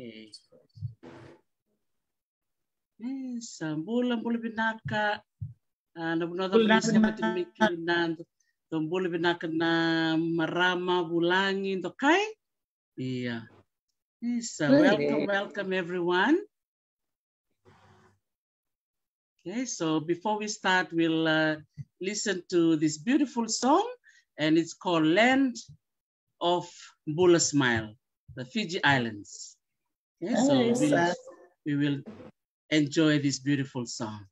Okay. Bulan binaka nabunod mikinan bulan binaka na marama bulangin to kai. Yeah. Welcome everyone. Okay, so before we start, we'll listen to this beautiful song, and it's called Land of Bula Smile, the Fiji Islands. Okay, so we will enjoy this beautiful song.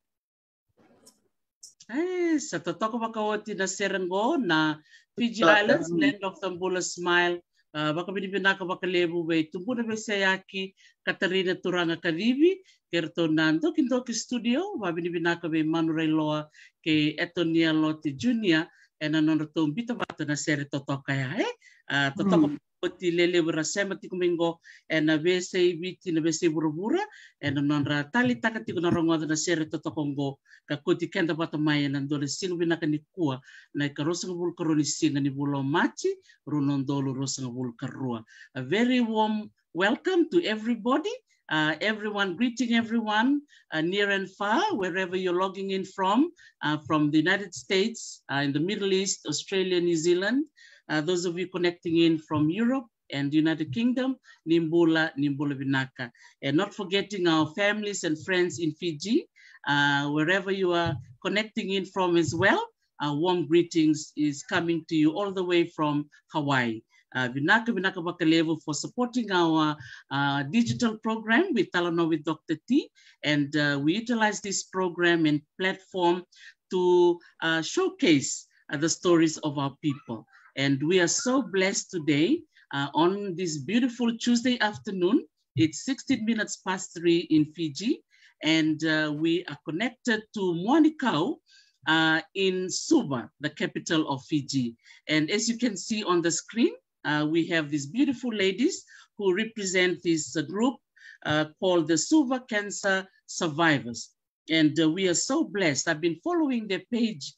Sa totoo makawati na serengo na Fiji Islands, Land of the Bula Smile, baka binibinaka bakalebu way tumpo na sayaki Katarina Turanga Karibi kerto nando kinto ki studio ba binibinaka be Manuel Loa ke Etonia Lotte Junior nanon to bita bata na sere toto kaya toto ti lele berasema ti kumingo na bese biti na bese burubura nanon ra tali takati ko na rongo na sere toto kongo ka koti kenda bata maya nando sino binaka ni kuwa na karosa bul karoni singa ni bulo machi runon dolo rosa bul karua. A very warm welcome to everybody. Everyone, greeting everyone near and far, wherever you're logging in from the United States, in the Middle East, Australia, New Zealand, those of you connecting in from Europe and United Kingdom, Nimbula Vinaka. And not forgetting our families and friends in Fiji, wherever you are connecting in from as well, warm greetings is coming to you all the way from Hawaii. Vinaka Bakalevu for supporting our digital program with Talanoa with Dr. T. And we utilize this program and platform to showcase the stories of our people. And we are so blessed today on this beautiful Tuesday afternoon. It's 16 minutes past 3 in Fiji. And we are connected to Monikau in Suva, the capital of Fiji. And as you can see on the screen, we have these beautiful ladies who represent this group called the Suva Cancer Survivors. And we are so blessed. I've been following their page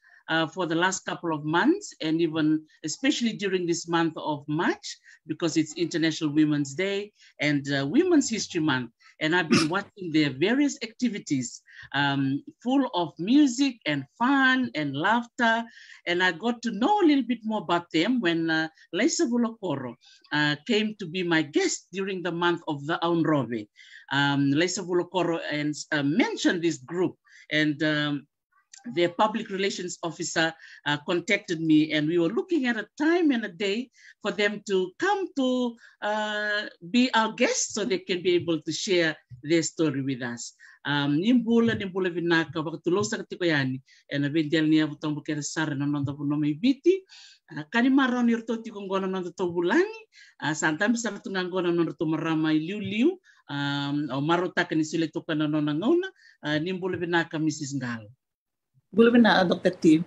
for the last couple of months, and even especially during this month of March, because it's International Women's Day and Women's History Month. And I've been watching their various activities full of music and fun and laughter. And I got to know a little bit more about them when Laisa Vulokoro came to be my guest during the month of the Aunrove. Laisa Vulokoro mentioned this group, and their public relations officer contacted me, and we were looking at a time and a day for them to come to be our guests so they can be able to share their story with us. Nimbula vinaka wakatulosa katiko yani and eventually niya butang bukera sara nanda puno may biti kani maraw ni rto ti kongona nanda to bulani sometimes sa tungangona nanda to marama liu o marota kani sila to kanano nangona nimbula vinaka Mrs. Ngal. Belum na Dr. T.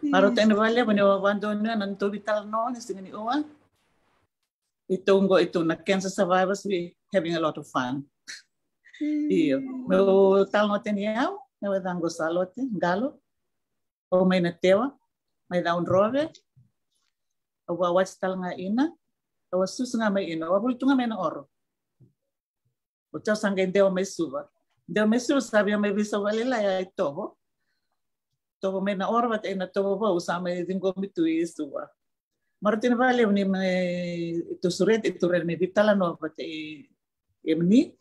Marota na wala baniwa wando na nanto Talanoa ni singani oa. Ito na cancer survivors, we having a lot of fun. Iyo. No Talanoa teniao, na wadango salote, galo. O may natewa, may daun rove. O wawats tal nga ina. O wasus nga may ina. Wabulito nga may na oro. O tao sanggay dewa may suva. Dewa may suva sabi may bisa walila ya ito. Togo may na oro at ay na togo pa usama yung gomito isuwa. Marutin vale ni ito suret ito rin may Talanoa at imni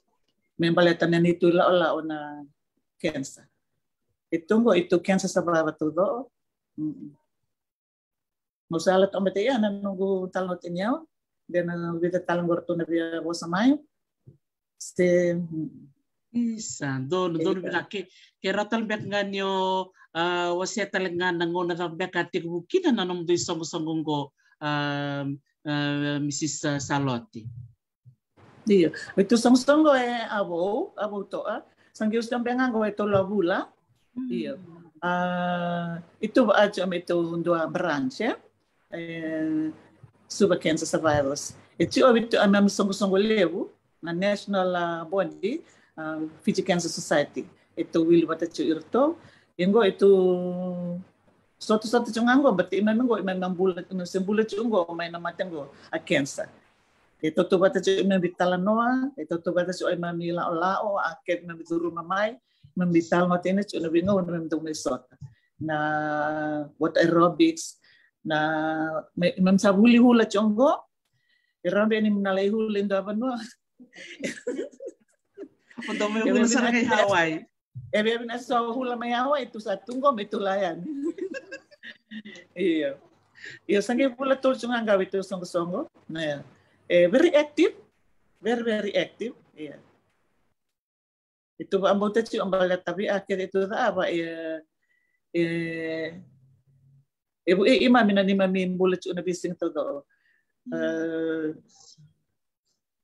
may baleta na nito la na cancer. Ito cancer sa baba todo. Musalat ang mataya na nung Talanoa tinyaw. Then with Talangor to na biya was amayo. Isa, doon binaki. Kaya ratal bet nga nyo wasya talaga nanguna na bekati bukina na nung doy song-songong ko Mrs. Salotti. Iya, itu song-songo abo to sangyus kang bengang ko ito labula. Iya. Itu aja itu dua branch ya. Suva Cancer Survivors. Itu amam song-songo lewu na national body Fiji Cancer Society. Itu will bata irto. Ingo itu satu cungango berarti memang bulat sembulat cungo main nama tenggo a cancer. Ito to bata jo imam Talanoa, ito to bata jo imam lao aket imam duru mamai, imam Talanoa tene jo na bingo imam do mesota. Na what aerobics na imam sabuli hula chongo. Irambe ni mnalai hula indo abanwa. Untuk may hula sa kay Hawaii. Ebe na so hula may Hawaii itu sa tunggo may tulayan. Iya. Iya sange hula tol chunga gawi to songo. Na very active, very active. Iya. Itu ba ambo tachi ambala tapi akhir itu apa ibu imam na ni mamin bulat na bising to do.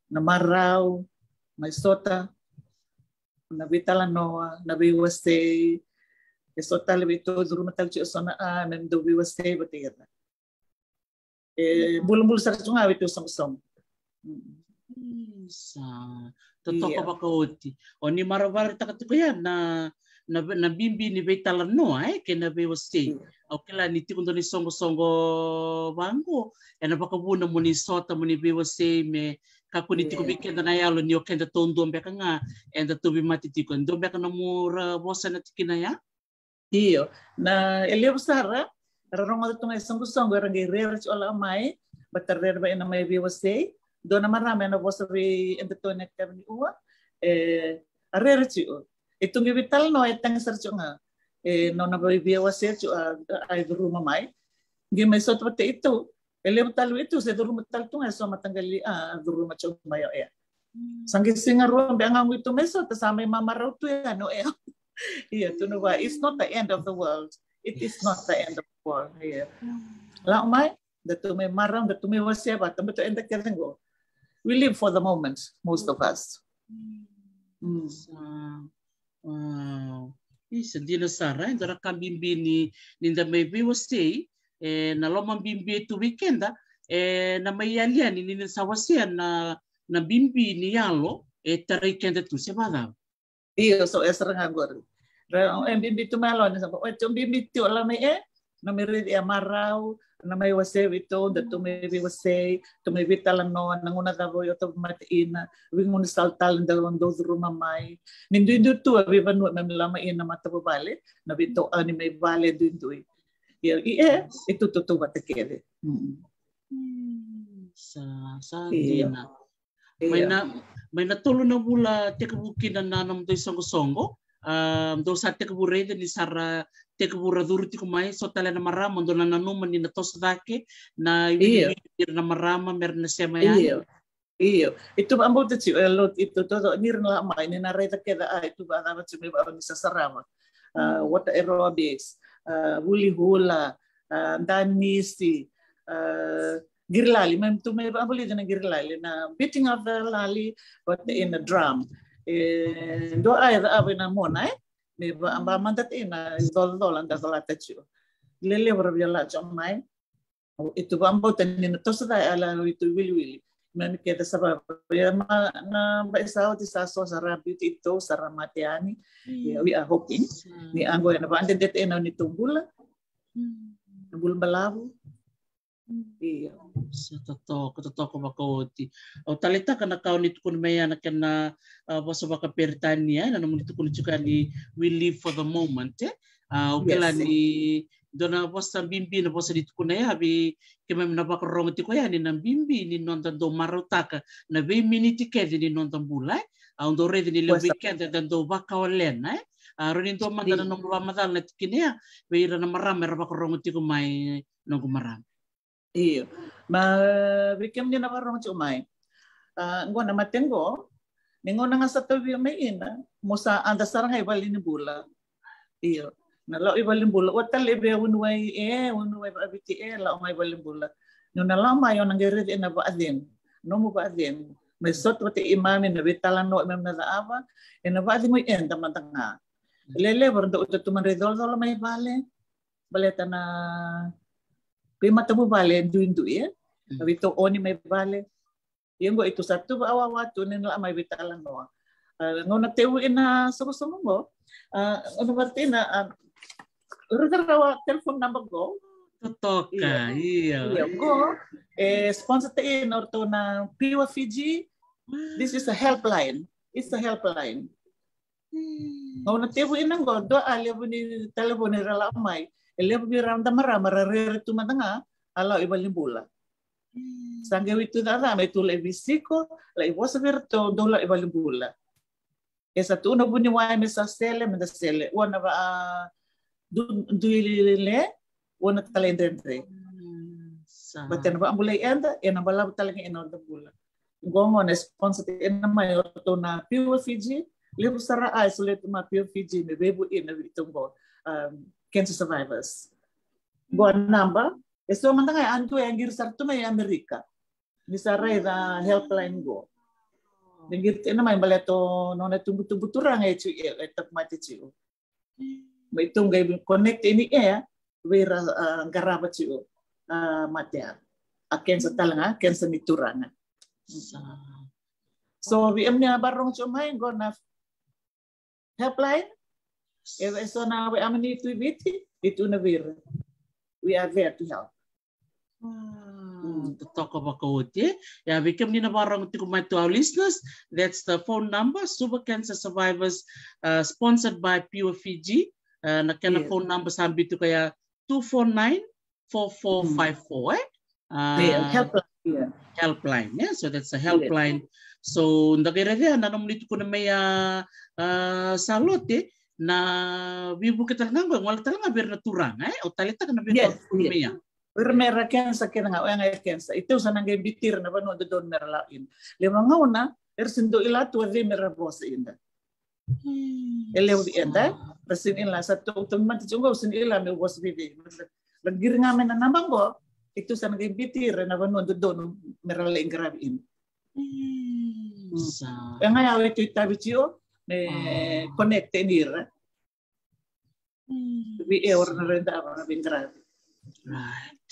Na maraw, may sota, na Talanoa, na Wastay, sota lebih itu rumah talcu sana men do Wastay betul. Bulu-bulu sa tunga itu sama-sama. Sa totoo ba kauti o ni marabar takatuko yan na bimbi ni Talanoa kena Wastay. Okay lah niti kundo ni songo bango ena bakabuna mo ni sota mo ni Wastay me kakuniti ko bikenda na yalo ni okenda tondo mbeka nga enda tubi matitiko ndo mbeka na mura bosa na tikinaya iyo na elio sara rarongo tunga songo rangi rere ola mai batarrer ba ina mai Wastay do na marame na bosa bi enda tone kami uwa arere ci itu ngi Talanoa etang sarcho nga no na ba Wastay ci ay rumah mai ngi mai sot pate itu ele tal itu se duru tal tunga so matanggali duru macho mayo sangi singa ro bangang itu meso ta sama mama ro tu ya no iya tu no ba it's not the end of the world, it is not the end of the world iya la mai datu me marang datu me Wastay ba tambe to enda kerengo we live for the moment most of us. Wow isa dina sara indara kambimbi ni ninda may Wastay na lomang bimbi itu weekenda na may alian ni sa wasian na bimbi ni yalo taray kenda tu siya bada. Iyo so esra nga gor. Bimbi tu malo ni sa o bimbi tu ala may na may rid maraw na may Wastay ito da tu may Wastay tu may Talanoa nanguna dabo yo to matina wingon saltal dalawang do rumah mai nindu tu abi banu mamlama ina matabale na bito ani may vale dindu itu tutu batakere. Sa dina. May natulo na bula tekabukin na nanam do songo. Do sa tekabure ni sara tekabura durti kumai so tala na marama do na nanuman ni natos dake na ibibir na marama mer na siya mayan. Iyo. Itu ambo tsi lot itu todo nir na mai ni na reta keda itu ba na tsi ba ni sa sarama. What aerobics huli hula, danisi, girlali. Mem tu me aboli na girlali na beating of the lali, but in a drum. Do ay abe na mona me ba amba mandat ina dol anda dolata chu. Lele borbiala chamai. Itu bambo tanin to sa ala itu wili. Mem keda sabab na ba isao ti sa so sa rabbit ito sa ramatiani. We are hoping ni anggo na ba ande det ena ni tumbula. Tumbul balabu. Iya. Totoo ko makauti. O talita ka na kaon ito kun maya na kana basa baka pertania na naman ito kun chuka ni we live for the moment ukila ni dona basta bimbi na basta dito kun ya bi kemem na baka rong ti ko ya ni nang bimbi ni nonton do marutaka na 20 minute ke ni nonton bulay do ready ni le weekend dan do baka olen ronin do man na no mamadal na tikinya beira na marami ra baka rong ti ko may no gumaram. Iyo. Bikem niya na parang umay. Ngo na matengo, ningo na nga sa tabi may ina, mo sa andasarang ay bali ni bula. Iyo. Nalaw ibali bula. Watal ibe unway ba abiti lao may bali bula. Nung nalama yung nanggirid na ba adin. No mo ba adin. May sot wati imami na Talanoa imam na daaba. Na ba adin mo yan tamantang nga. Lele, bardo ito tumanridol may bali. Baleta na Pima tabu bale duindu ya. Bito oni may bale. Yung itu satu awawa tunin la may Talanoa. Ngona tewin na sumo mo. Ano berarti na radar rawa telepon number go. Totoka, iya. Go, sponsor in orto na Piwa Fiji. This is a helpline. It's a helpline. Ngau na tebu inang go, do lebu ni telepon ni ralamay. Lebu ni ramda mara tu matanga, ala ibalimbula. Sangge itu dara, may tula ibisiko, la iwasa verto, dola ibalimbula. Esa tu na buni wa mesa sele, menda sele. Wana ba duile, wana talendente. Baten ba ambulay enda, ena bala talaga ena da bula. Gongo na sponsor ena mayor to na Piwa Fiji, lebu sara isolate ma Piwa Fiji me bebu ina vitungo cancer survivors. Go number, eso mantanga antu yang gir sartu may Amerika. Ni saray da helpline go. Dengir ena may baleto no na tumbu turang ay chu etak mati chu. May tunggay connect ini wera garaba chu. Mater, cancer talanga, cancer nituranga. So we amnya barong chumay go na helpline. So na we amni tu biti itu na wir. We are there to help. To talk about it, yeah, we come in a barong to our listeners. That's the phone number, Suva Cancer Survivors, sponsored by Pure Fiji. Na kana phone number sambi tu kaya 249-4454, helpline. Helpline, yeah. So that's a helpline. So ndakira dia nanom nito ko na may salote na bibu kita nganggo wala talaga ber naturang o talita na ber maya. Bermera cancer kena nga cancer. Ito sa nang bitir na bano don merlain. Lima ngauna ersindo ila tu de merabos inda. Elew di enda resin ila sa teman tunggu sin ila me was bibi. Lagir nga men na nambang itu sa nang bitir na bano don merlain grabin. Yang ayaw itu tabicio me connect nira. We na renda ba bin grab. Right.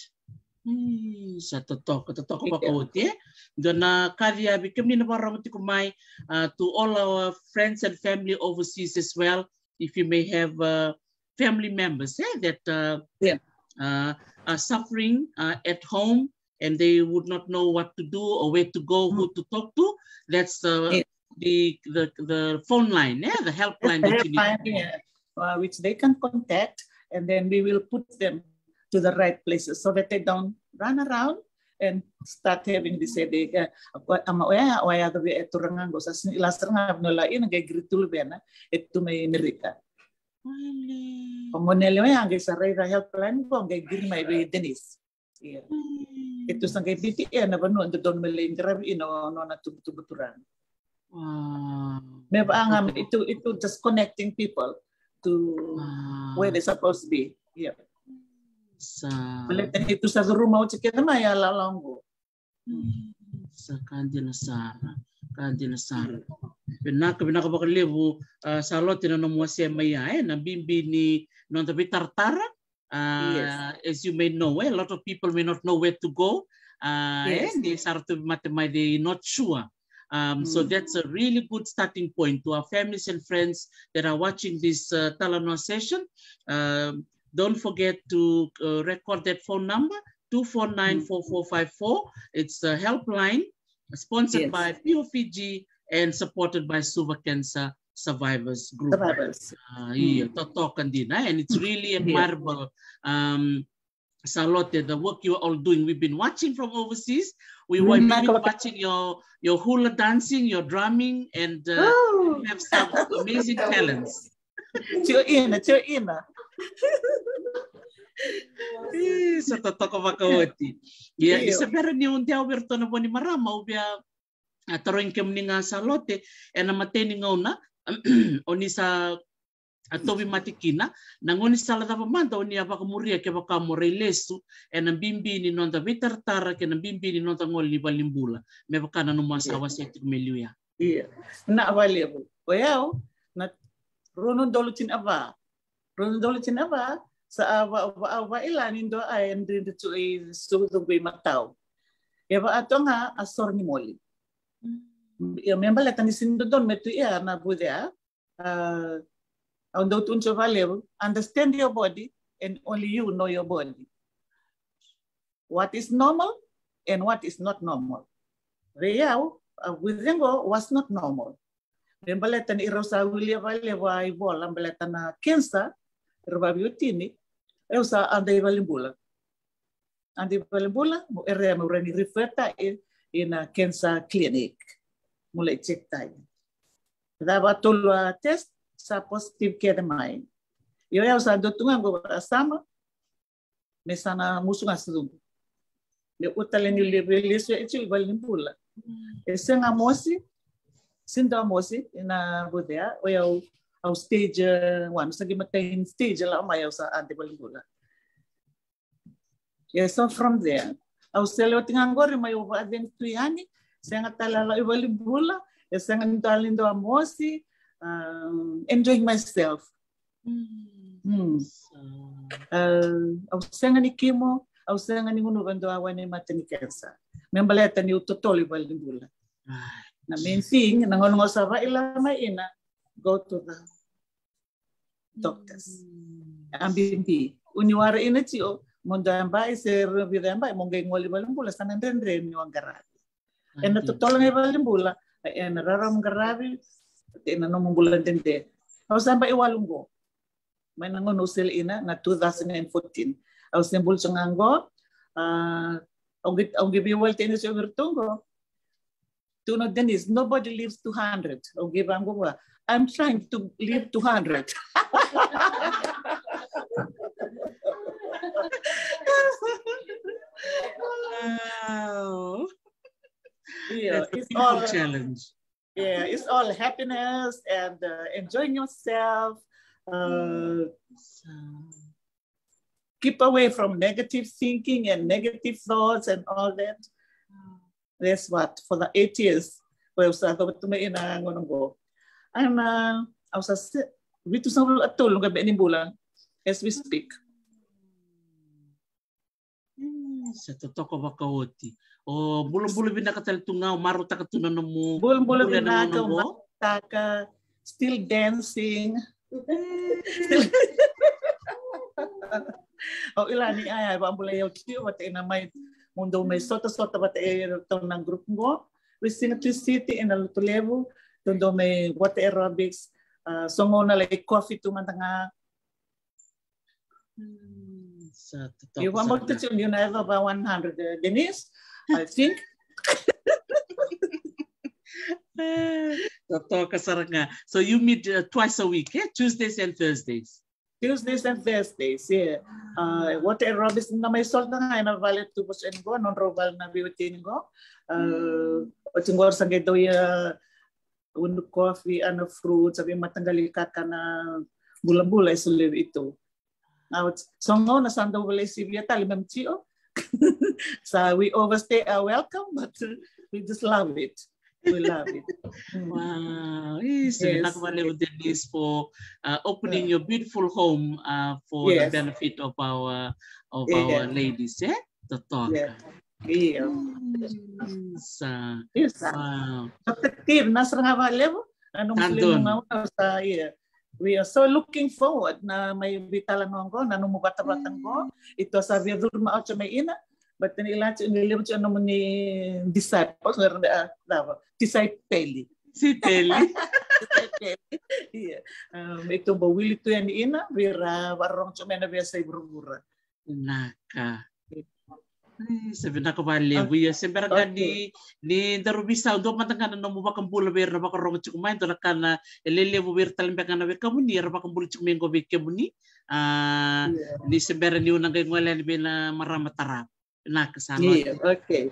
Sa totoo pa kauti. Doon na karya bikam ni nabarang kumay to all our friends and family overseas as well. If you may have family members that are suffering at home and they would not know what to do or where to go, who to talk to, that's the phone line, the helpline. Which they can contact, and then we will put them to the right places so that they don't run around and start having this headache. Waya to be eturangan go sa ilasrang nolain nagagritul bena etu may Amerika. Pamonelo yang sa ray helpline ko gagir may Denise. Ito sang kay na banu ando don melain grabe no na tubuturan. May paangam ito just connecting people to where they're supposed to be. Yeah. Balikan itu sa rumah o chike na maya lalanggo. Sa kanjina sara. Pinaka bakalibu sa lote na namuasya maya na bimbi ni non tabi tartara. As you may know, a lot of people may not know where to go. They start to matemay, they're not sure. So that's a really good starting point to our families and friends that are watching this Talanoa session. Don't forget to record that phone number, 249-4454. It's a helpline sponsored by Pure Fiji and supported by Suva Cancer Survivors Group. And it's really admirable. Salote, the work you're all doing. We've been watching from overseas. We've been watching your hula dancing, your drumming, and you have some amazing talents. Chuina. Sa totoo makawati. Isa pero ni unti awerto na po ni marama ubya taroin kem ni nga salote na mateni nga una oni sa atobi matikina nangoni sala da pamanda oni aba kamuria ke baka morelesu na bimbi ni nonta vitartara ke na bimbi ni nonta ngoli balimbula me baka na numasawa sa tikmeluya. Na available. Well, na rono dolutin aba sa awa ilanin do ay andin to ay sugod bay mataw. Eba ato nga asor ni moli. Memang letan di sini don metu ya na budya. Ang daw tunso value, understand your body and only you know your body. what is normal and what is not normal. Real, Wizengo was not normal. Then baletan irosa William Valeva Ibola, baletana cancer, Rabiotini, Elsa and the Valimbula. And the Valimbula, area Morani referta in a cancer clinic. Mulai check time. Dapat tolong test sa positive care mai. Yo ya sa dotungan go sama. Mesana musuh asudum. Le utalen ni lebelis ya itu Valimbula. Esenga mosi, sinta mosi ina bodea. Oya au stage one. Sagi matain stage lah mai sa ante Valimbula. Yeah, so from there, au selo tingangor mai over adventuiani. Senga talala Valimbula. Senga nintalindo amosi. Enjoying myself. Au senga ni kimo. Au senga ni ngunu bando awane matani cancer. Membaleta ni utotoli Valimbula. Na main thing, nangonong sa ba ilama ina, go to the doctors. Ambimbi. Uniwara ina tiyo, mondamba iser vidamba, mongay ngoli Valimbula, sanandendre ni wangarabi. En natutolo ng Valimbula, en raram garabi, ina nomumbulan dende. Au samba iwalunggo. May nangonusil ina na 2014. Au sembul sungango, ang gibiwal tenis yung virtungo. Tuno Denise, nobody lives 200. Ang gibango ba? I'm trying to live 200. Wow. Yeah, it's all a challenge. Yeah, it's all happiness and enjoying yourself. Keep away from negative thinking and negative thoughts and all that. That's what for the 8 years. Well, sa to may ina ngono go. I'm sa bitu sa atol ng gabi ni bulan as we speak. Sa totoo ba kaoti? O bulo-bulo binakatal tunga maruta ka tunan mo. Bulo-bulo binaka taka still dancing. Oh, ilani ay ba ambulay yung tiyo wat ina may mundo may sota bat tong ng group mo with city in a little level do may water aerobics songo na like coffee to mantanga sa you want to tune you never about 100 Denise I think so you meet twice a week, yeah? Tuesdays and Thursdays. Tuesdays and Thursdays, yeah. What aerobics na may salt na nga, na valet tubos and go, non-robal na biutin go. O tingor sa gedo ya, coffee, ano, fruit, sabi matanggali ka na bula-bula, isuliw ito. Now, so nga, nasanda wala sibya talimam tiyo. So we overstay our welcome, but we just love it. We love it. Wow. Yes. Denise for opening your beautiful home for the benefit of our ladies. Yeah? The talk. Yeah. Wow. We are so looking forward na may Talanoa ko, na numubata-batang ko. Ito sa Viadur Maot sa may ina. But nila nilibot siya naman ni disciples, disciple. Si Peli. Yeah. Ito ba willing to yan ina, vira warong chumena via sa ibrugura. Naka. Sabi na ko bali, we sembera ni darubisa do matanga na mo bakang bula ber na bakarong chukumain to nakana elele mo ber talimbekan na ber kamuni ra bakang bula chukumain go be kemuni. Ni sembera ni unang ngwala ni bena maramatara. Okay.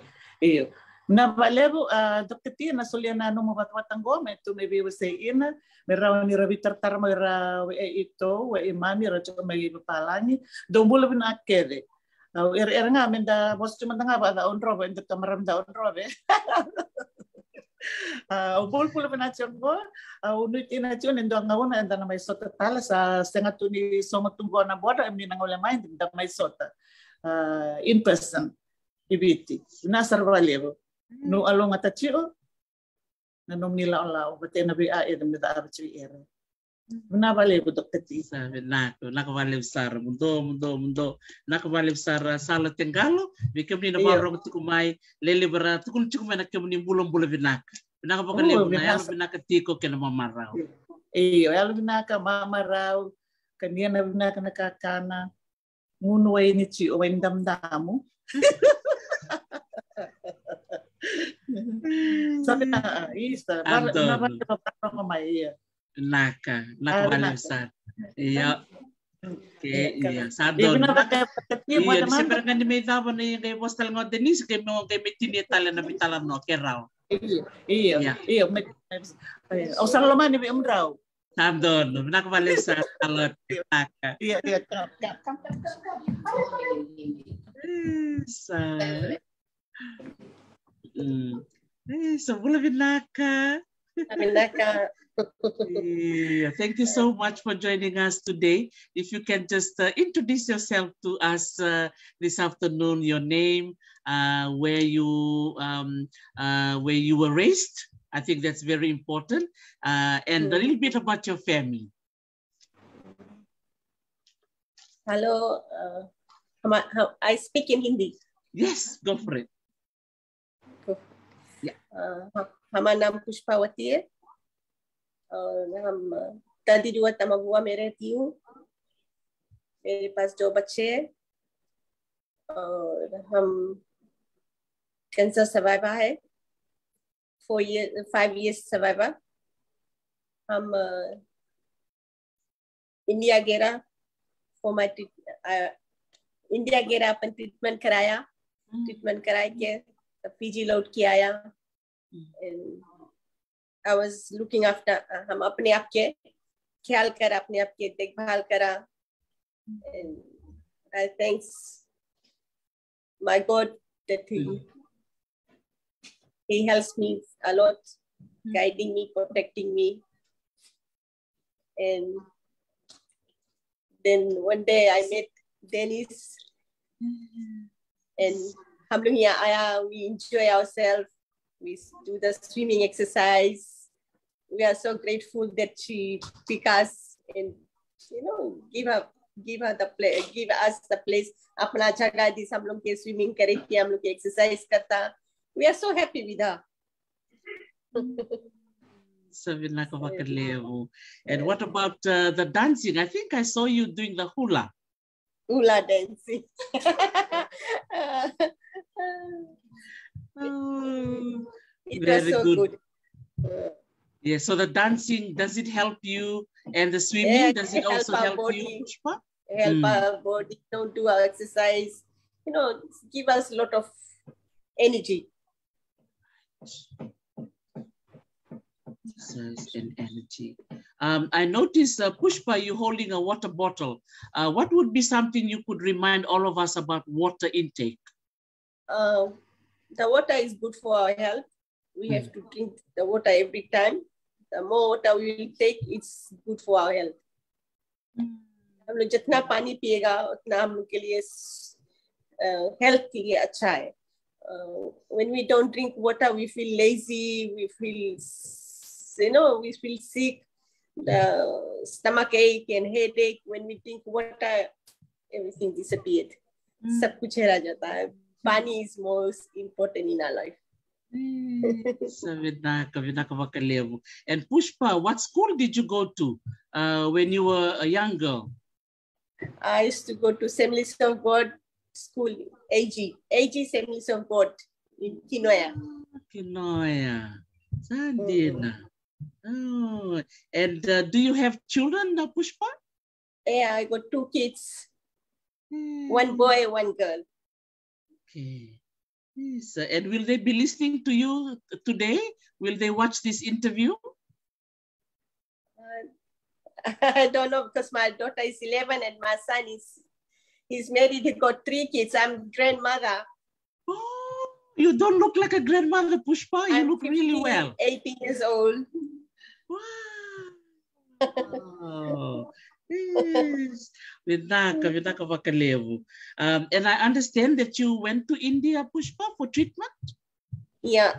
Na valebo Dr. Tia na soliana no mabatwatang gome to maybe we say in meraw ni rabitar tarma ra ito we imami ra cho may palani do bulo na akede nga menda bos cuma nga ba da on robe ndo tamaram da on robe bol pulo na chon go unit ina chon ndo ngawon anda na may sota tala sa sengat ni somatunggo na boda amni nang wala mind da may sota in person ibiti nasar valebo no along atachio nanom nila ala o bate na bi ae dum da archi era Vinavale bu Dr. T. Sabe, nakavale usara, mundo, nakavale usara sala tengalo, vikemni na barong tukumai, lele bara, tukul tukumai na kemni bulong vinaka. Vinaka baka lebu na yalo vinaka tiko kena mamarao. Yalo vinaka mamarao, kania na vinaka nakakana, ngunu ay nichi o ay damdamu. Sabi na, isa, parang mamaya. Naka vale usar. Iya. Okay, iya. Sadon. Iya, sempre kan di meitava ni kay postal ngo Denise kay mo kay mitini Talanoa na Talanoa kerao. Iya. O Salomon ni umraw. Sadon, naka vale usar talot naka. Iya. So bula vinaka. Vinaka. Yeah, thank you so much for joining us today. If you can just introduce yourself to us this afternoon, your name, where you were raised. I think that's very important, and a little bit about your family. Hello, I speak in Hindi. Yes, go for it. Yeah. हमारा नाम पुष्पावती है और हम दादी जुआ तमगुआ में रहती हूँ। मेरे पास 2 बच्चे हैं और हम कैंसर सर्वाइवर है, 5 years सर्वाइवर। हम इंडिया गेरा इंडिया गेरा अपन ट्रीटमेंट कराया, ट्रीटमेंट कराए के पीजी लौट के आया। And I was looking after, हम अपने आप के ख्याल करा, अपने आप के देखभाल करा, and I thanks my God that he helps me a lot, guiding me, protecting me. And then one day I met Denise, and हम लोग यहाँ आया, we enjoy ourselves. We do the swimming exercise. We are so grateful that she pick us and give us the place. अपना जगह दी, हम लोग के swimming करे कि हम लोग के exercise करता. We are so happy with her. And what about the dancing? I think I saw you doing the hula. Hula dancing. It was so good. Yeah, so the dancing, does it help you? And the swimming, does it also help you? Help our body, do our exercise, give us a lot of energy. Exercise and energy. I noticed, Pushpa, you holding a water bottle. What would be something you could remind all of us about water intake? The water is good for our health. We have to drink the water every time. The more water we will take, it's good for our health. हम लोग जितना पानी पिएगा उतना हम लोग के लिए health के लिए अच्छा है. When we don't drink water, we feel lazy. We feel, we feel sick. The stomach ache and headache. When we drink water, everything disappeared. सब कुछ रह जाता है. Pani is most important in our life. And Pushpa, what school did you go to when you were a young girl? I used to go to Assemblies of God School, AG Assemblies of God in Kinoya. Kinoya. Oh. And do you have children, Pushpa? Yeah, I got 2 kids. 1 boy, 1 girl. Okay. Yes. And will they be listening to you today? Will they watch this interview? I don't know, because my daughter is 11 and my son he's married. He got 3 kids. I'm grandmother. Oh, you don't look like a grandmother, Pushpa. You look really well. 18 years old. Wow. Oh. Yes. And I understand that you went to India, Pushpa, for treatment? Yeah.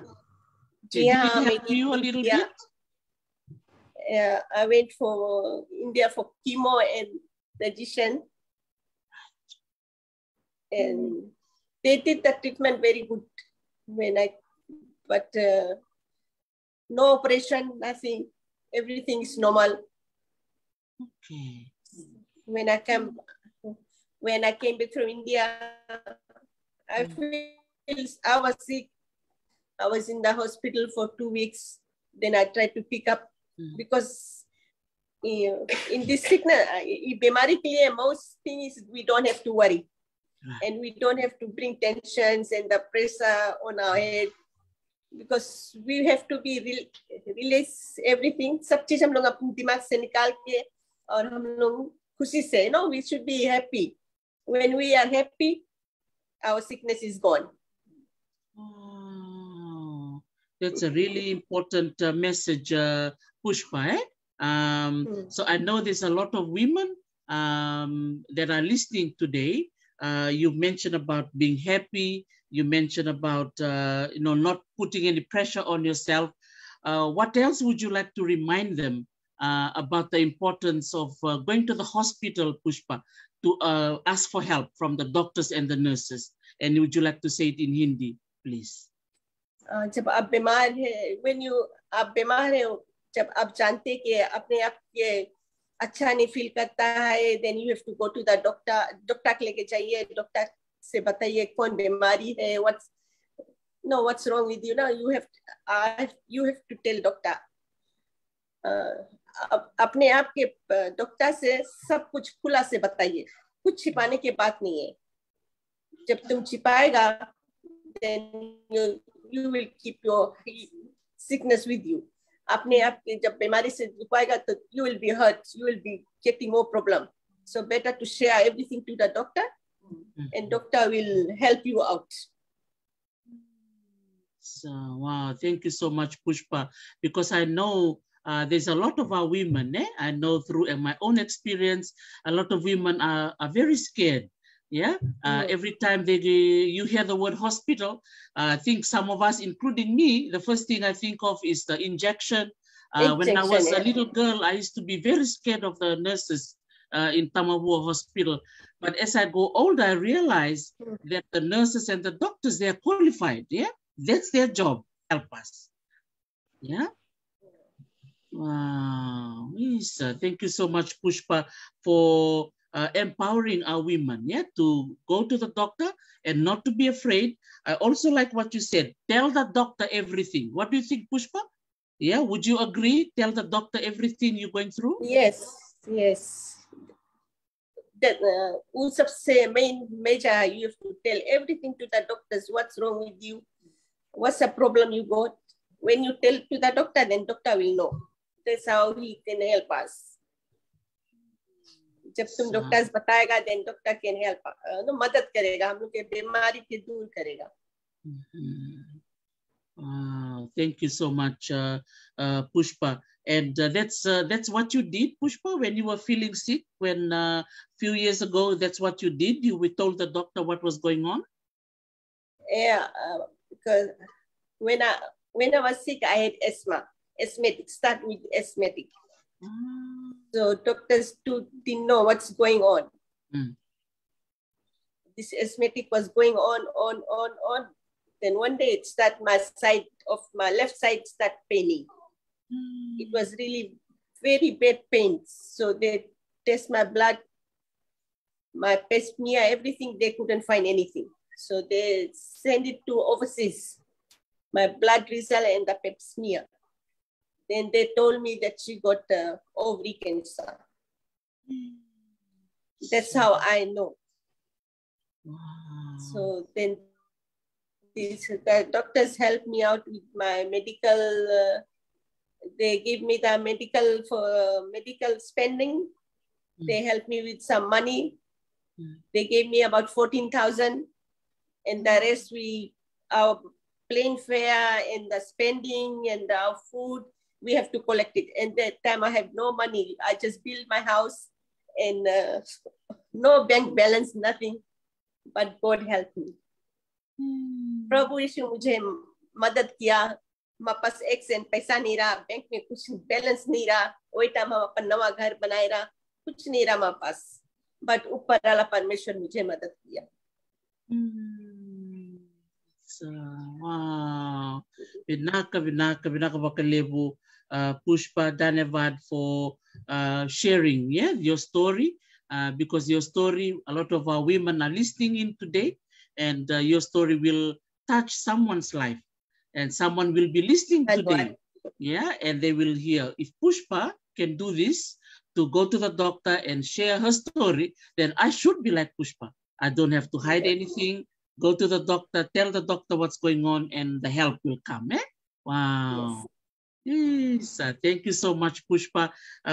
Did it help you a little bit? I went for India for chemo and radiation, and they did the treatment very good but no operation, nothing, everything is normal. Okay. When I came back from India, I was sick. I was in the hospital for 2 weeks. Then I tried to pick up because in this sickness, bimari ke liye, most things we don't have to worry. And we don't have to bring tensions and the pressure on our head because we have to be release everything. सब चीज हम लोग अपने दिमाग से निकाल के और हम लोग खुशी से, we should be happy. When we are happy, our sickness is gone. Oh, that's a really important message, Pushpa. So I know there's a lot of women that are listening today. You mentioned about being happy. You mentioned about not putting any pressure on yourself. What else would you like to remind them about the importance of going to the hospital, Pushpa, to ask for help from the doctors and the nurses? And would you like to say it in Hindi, please? जब आप बीमार हैं, आप बीमार हैं, जब आप जानते कि अपने आप के अच्छा नहीं फील करता है, then you have to go to the doctor. Doctor के लेके जाइए, डॉक्टर से बताइए कौन बीमारी है, what's wrong with you. Now you have to tell doctor. अपने आप के डॉक्टर से सब कुछ खुला से बताइए, कुछ छिपाने की बात नहीं है. जब तुम छिपाएगा, then you will keep your sickness with you. अपने आप के जब बीमारी से छिपाएगा, तो you will be hurt, you will be getting more problem. So better to share everything to the doctor, and doctor will help you out. So, wow, thank you so much, Pushpa, because I know there's a lot of our women, I know through my own experience, a lot of women are very scared. Yeah, every time you hear the word hospital, I think some of us, including me, the first thing I think of is the injection. When I was a little girl, I used to be very scared of the nurses in Tamavua Hospital. But as I go older, I realize that the nurses and the doctors, they are qualified. Yeah, that's their job, help us. Yeah. Wow. Yes, thank you so much, Pushpa, for empowering our women, to go to the doctor and not to be afraid. I also like what you said, tell the doctor everything. What do you think, Pushpa? Yeah, would you agree? Tell the doctor everything you're going through? Yes. That सबसे major, you have to tell everything to the doctors, what's wrong with you, what's the problem you got. When you tell to the doctor, then doctor will know. That's how he can help us. जब तुम doctors बताएगा, then doctor can help, मदद करेगा, हम लोग के बीमारी के दूर करेगा. Thank you so much, Pushpa. And that's what you did, Pushpa, when you were feeling sick. When a few years ago, that's what you did. You told the doctor what was going on. Yeah, because when I was sick, I had asthmatic. Start with asthmatic. So doctors didn't know what's going on. This asthmatic was going on. Then one day my left side start paining. It was really very bad pain. So they test my blood, my pap smear, everything. They couldn't find anything. So they send it to overseas, my blood result and the pap smear. Then they told me that she got ovary cancer. That's how I know. Wow. So then the doctors helped me out with my medical. They gave me the medical spending. They helped me with some money. They gave me about 14,000, and the rest our plane fare and the spending and our food, we have to collect it. And that time I have no money. I just built my house and no bank balance, nothing. But God helped me. प्रभु यीशु मुझे मदद किया. मापास एक Saint पैसा नहीं रहा, bank में कुछ balance नहीं रहा, वही टाइम हम अपन नवा घर बनाए रहा, कुछ नहीं रहा मां पास, बट ऊपर वाला परमेश्वर मुझे मदद किया. Wow. Vinaka Bakalebu, Pushpa, Dhanyavad for sharing, yeah, your story, because your story, a lot of our women are listening in today, and your story will touch someone's life, and someone will be listening today, yeah, and they will hear. If Pushpa can do this, to go to the doctor and share her story, then I should be like Pushpa. I don't have to hide anything. Go to the doctor, tell the doctor what's going on, and the help will come. Eh? Wow. Yes. Thank you so much, Pushpa.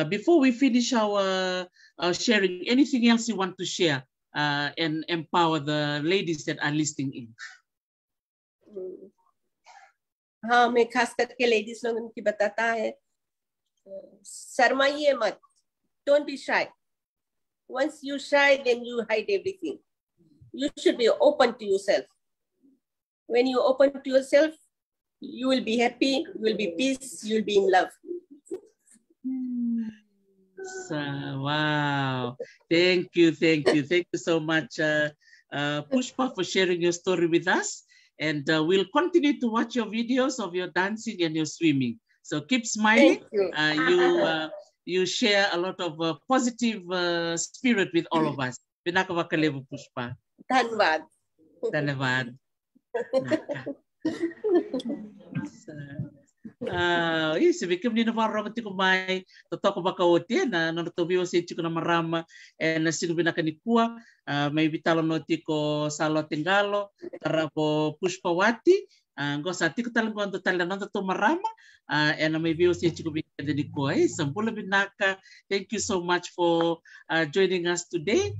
Before we finish our sharing, anything else you want to share and empower the ladies that are listening in? हाँ, मैं खास करके ladies लोगों की बताता है, शर्माइए मत. Don't be shy. Once you shy, then you hide everything. You should be open to yourself. When you open to yourself, you will be happy, you will be peace, you will be in love. Wow. Thank you so much, Pushpa, for sharing your story with us. And we'll continue to watch your videos of your dancing and your swimming. So keep smiling. Thank you. You share a lot of positive spirit with all of us. Vinaka Vakalevu, Pushpa. Dhanwad. Dhanwad. Sabihin din na parang ko may totoo ba kaote na natutubiwa sa ito ko na marama na sinubi na kanikua may Talanoa ko sa Lotingalo tara po Pushpawati go sa tiko talagang ko Talanoa to marama and may view sa ito ko binikua Sampula Vinaka. Thank you so much for joining us today.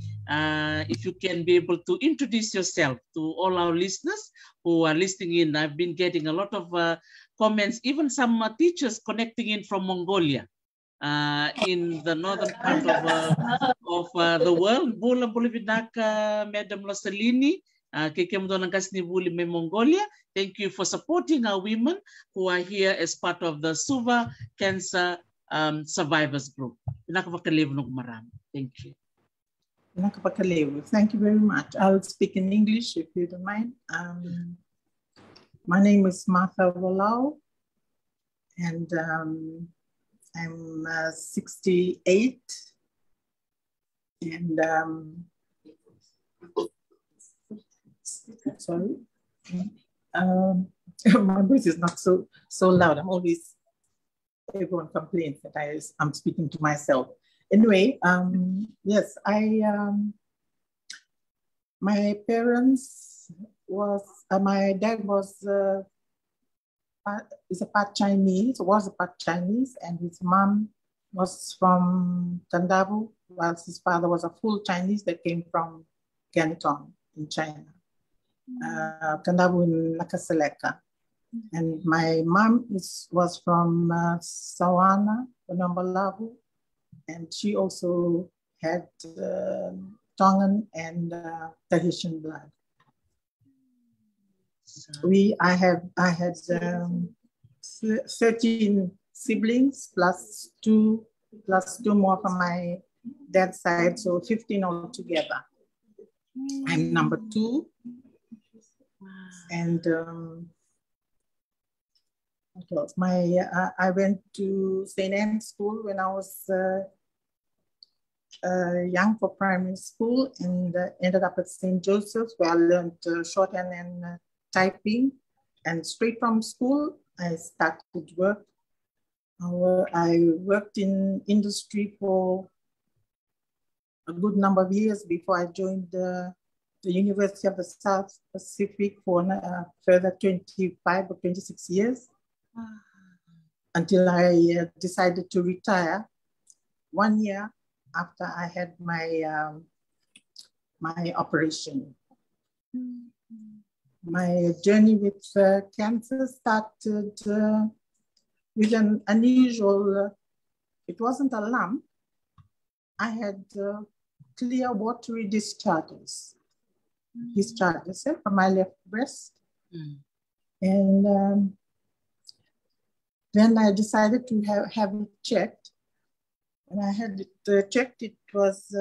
If you can be able to introduce yourself to all our listeners who are listening in. I've been getting a lot of comments, even some teachers connecting in from Mongolia, in the northern part of the world. Bula Vinaka, Madam Losalini, Mongolia. Thank you for supporting our women who are here as part of the Suva Cancer Survivors Group. Thank you. Thank you very much. I'll speak in English if you don't mind. My name is Martha Walau, and I'm 68. And sorry, my voice is not so loud. Everyone complains that I'm speaking to myself. Anyway, yes, my parents my dad is a part Chinese, and his mom was from Tandavu, whilst his father was a full Chinese that came from Canton in China, Tandavu in Nakaseleka. And my mom was from Sawana, Bonambalavu, and she also had Tongan and Tahitian blood. I had 13 siblings plus two more from my dad's side, so 15 altogether. I'm number 2, and I went to St. Anne's School when I was young for primary school, and ended up at St. Joseph's, where I learned shorthand and typing. And straight from school, I started work. I worked in industry for a good number of years before I joined the University of the South Pacific for a further 25 or 26 years, until I decided to retire 1 year after I had my my operation. My journey with cancer started with an unusual, it wasn't a lump. I had clear watery discharges from my left breast. And then I decided to have it checked. When I had it checked, it was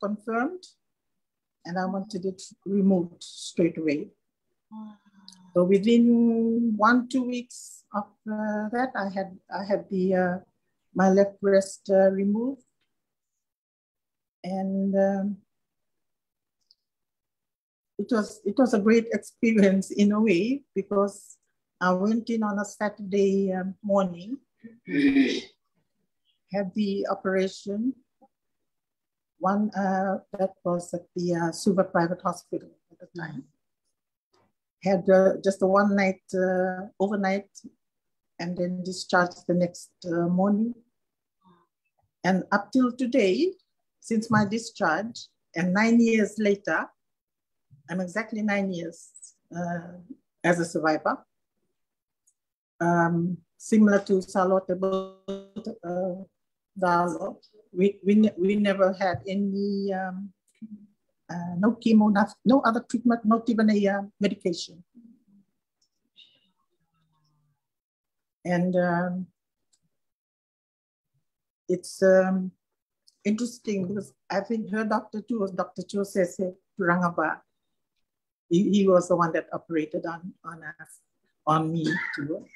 confirmed, and I wanted it removed straight away. So within 1-2 weeks of that, I had the my left breast removed, and it was a great experience in a way, because I went in on a Saturday morning, had the operation. One that was at the Suva Private Hospital at the time. Had just a one night, overnight, and then discharged the next morning. And up till today, since my discharge, and 9 years later, I'm exactly 9 years as a survivor. Similar to Charlotte, we never had any no chemo, no other treatment, not even a medication. And it's interesting because I think her doctor too was Dr. Chose Purangaba. He was the one that operated on me too.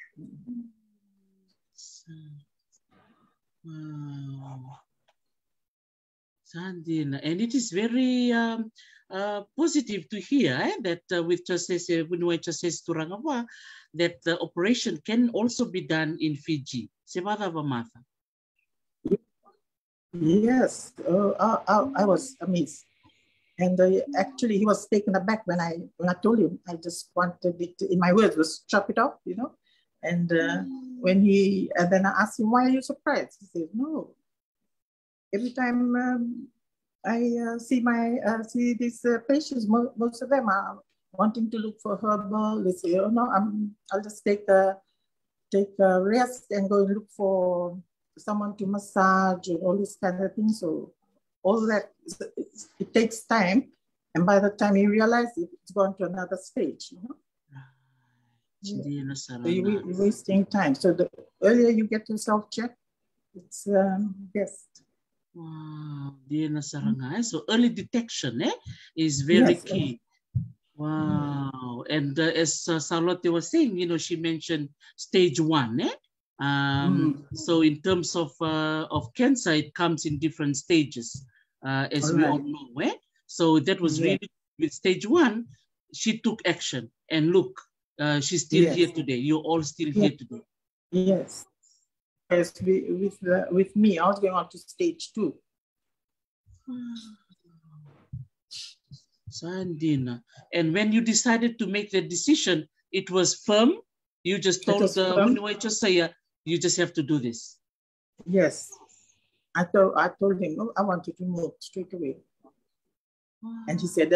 Wow. Sandina, and it is very positive to hear that with Chose Turangaba, that the operation can also be done in Fiji. Yes, I was amazed, and actually he was taken aback when I told him. I just wanted it, in my words, was chop it off, you know. And when then I asked him, why are you surprised? He said, no. Every time I see these patients, most of them are wanting to look for herbal. They say, oh no, I'll just take a rest and go and look for someone to massage and all this kind of thing. So all that, it takes time. And by the time you realize it, it's gone to another stage, you know? Yeah. So you're wasting time. So the earlier you get yourself checked, it's best. Wow, so early detection is very key. Wow, and as Charlotte was saying, you know, she mentioned stage 1. So in terms of cancer, it comes in different stages, as we all know. So that was really with stage 1. She took action, and look, she's still here today. You're all still here today. Yes. As with me, I was going on to stage 2. Sandina, and when you decided to make the decision, it was firm. You just told the you just have to do this. Yes, I told him, oh, I want it removed straight away. And he said,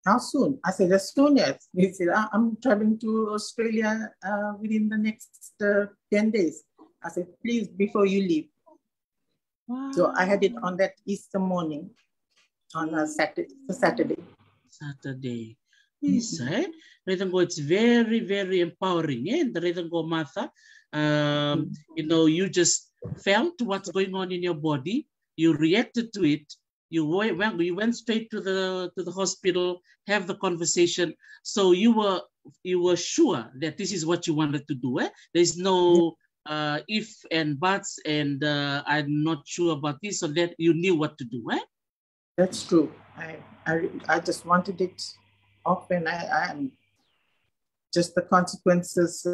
how soon? I said, as soon as. He said, I'm traveling to Australia within the next 10 days. I said, please, before you leave. So I had it on that Easter morning, on a Saturday. Yes, it's very, very empowering. And the Martha, you know, you just felt what's going on in your body. You reacted to it. You went straight to the hospital, have the conversation. So you were sure that this is what you wanted to do. There's no if and buts, and I'm not sure about this or that. You knew what to do. That's true. I just wanted it off, and I just the consequences.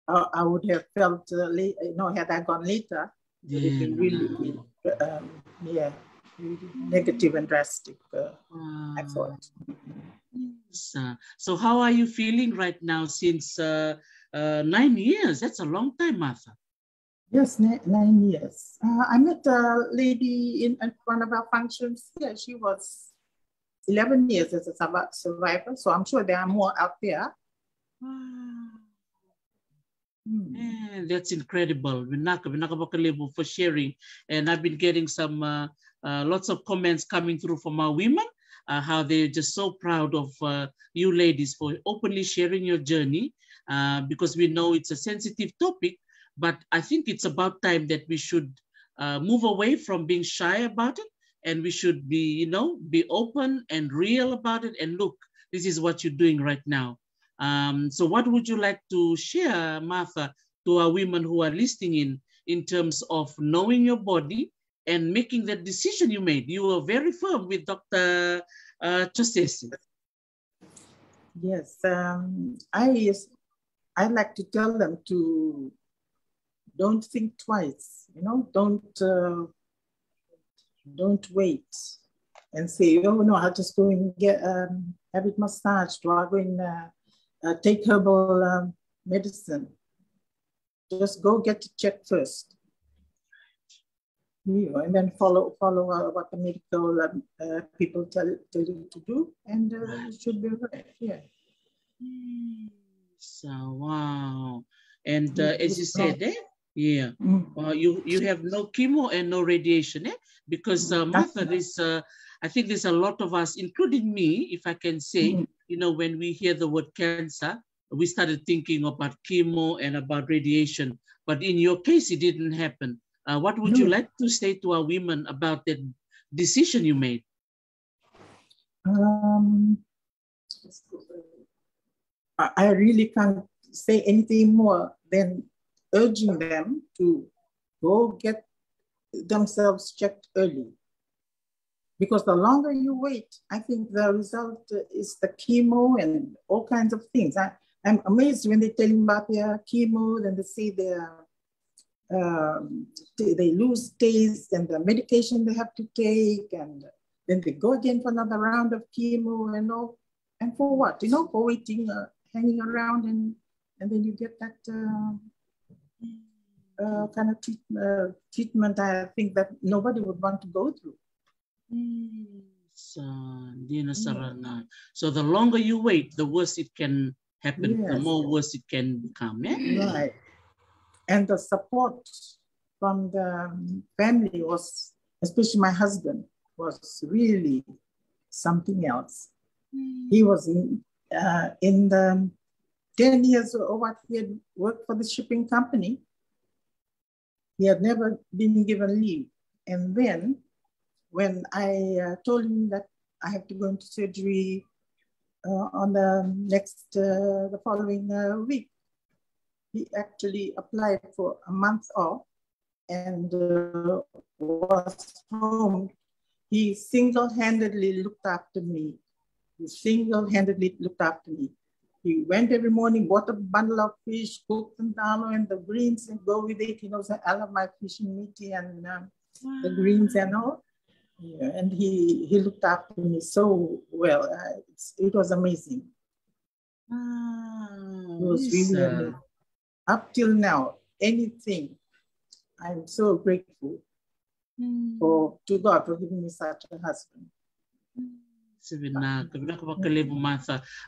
I would have felt had I gone later, it would have been really, really negative and drastic. I thought. So how are you feeling right now since 9 years? That's a long time, Martha. Yes, 9 years. I met a lady in one of our functions. Yeah, she was 11 years as a survivor. So I'm sure there are more out there. That's incredible. Vinaka for sharing. And I've been getting some lots of comments coming through from our women, how they're just so proud of you ladies for openly sharing your journey because we know it's a sensitive topic, but I think it's about time that we should move away from being shy about it, and we should be, be open and real about it. And look, this is what you're doing right now. So what would you like to share, Martha, to our women who are listening in terms of knowing your body and making that decision you made? You were very firm with Dr. Chosesi. Yes, I like to tell them to don't think twice, don't wait and say, oh no, I'll just go and get have it massaged, or I'll go and take herbal medicine. Just go get it checked first, and then follow what the medical people tell you to do, and it should be right. Yeah. So wow, and as you said, yeah, you have no chemo and no radiation, because Martha, I think there's a lot of us, including me, if I can say, when we hear the word cancer, we started thinking about chemo and about radiation. But in your case, it didn't happen. What would you like to say to our women about that decision you made? I really can't say anything more than urging them to go get themselves checked early. Because the longer you wait, I think the result is the chemo and all kinds of things. I'm amazed when they tell them about their chemo, then they say they lose taste and the medication they have to take, and then they go again for another round of chemo and all. And for what? For waiting, hanging around, and then you get that kind of treatment. I think that nobody would want to go through. So the longer you wait, the worse it can happen. Yes. The more worse it can become. Yeah? Right. And the support from the family was, especially my husband, was really something else. He was in the 10 years or what he had worked for the shipping company. He had never been given leave. And then when I told him that I have to go into surgery on the following week, he actually applied for a month off and was home. He single-handedly looked after me. He went every morning, bought a bundle of fish, cooked them down and the greens and go with it. I love my fish and meat and the greens and all. Yeah, and he looked after me so well. It was amazing. It was really amazing. Up till now, anything, I'm so grateful to God for giving me such a husband.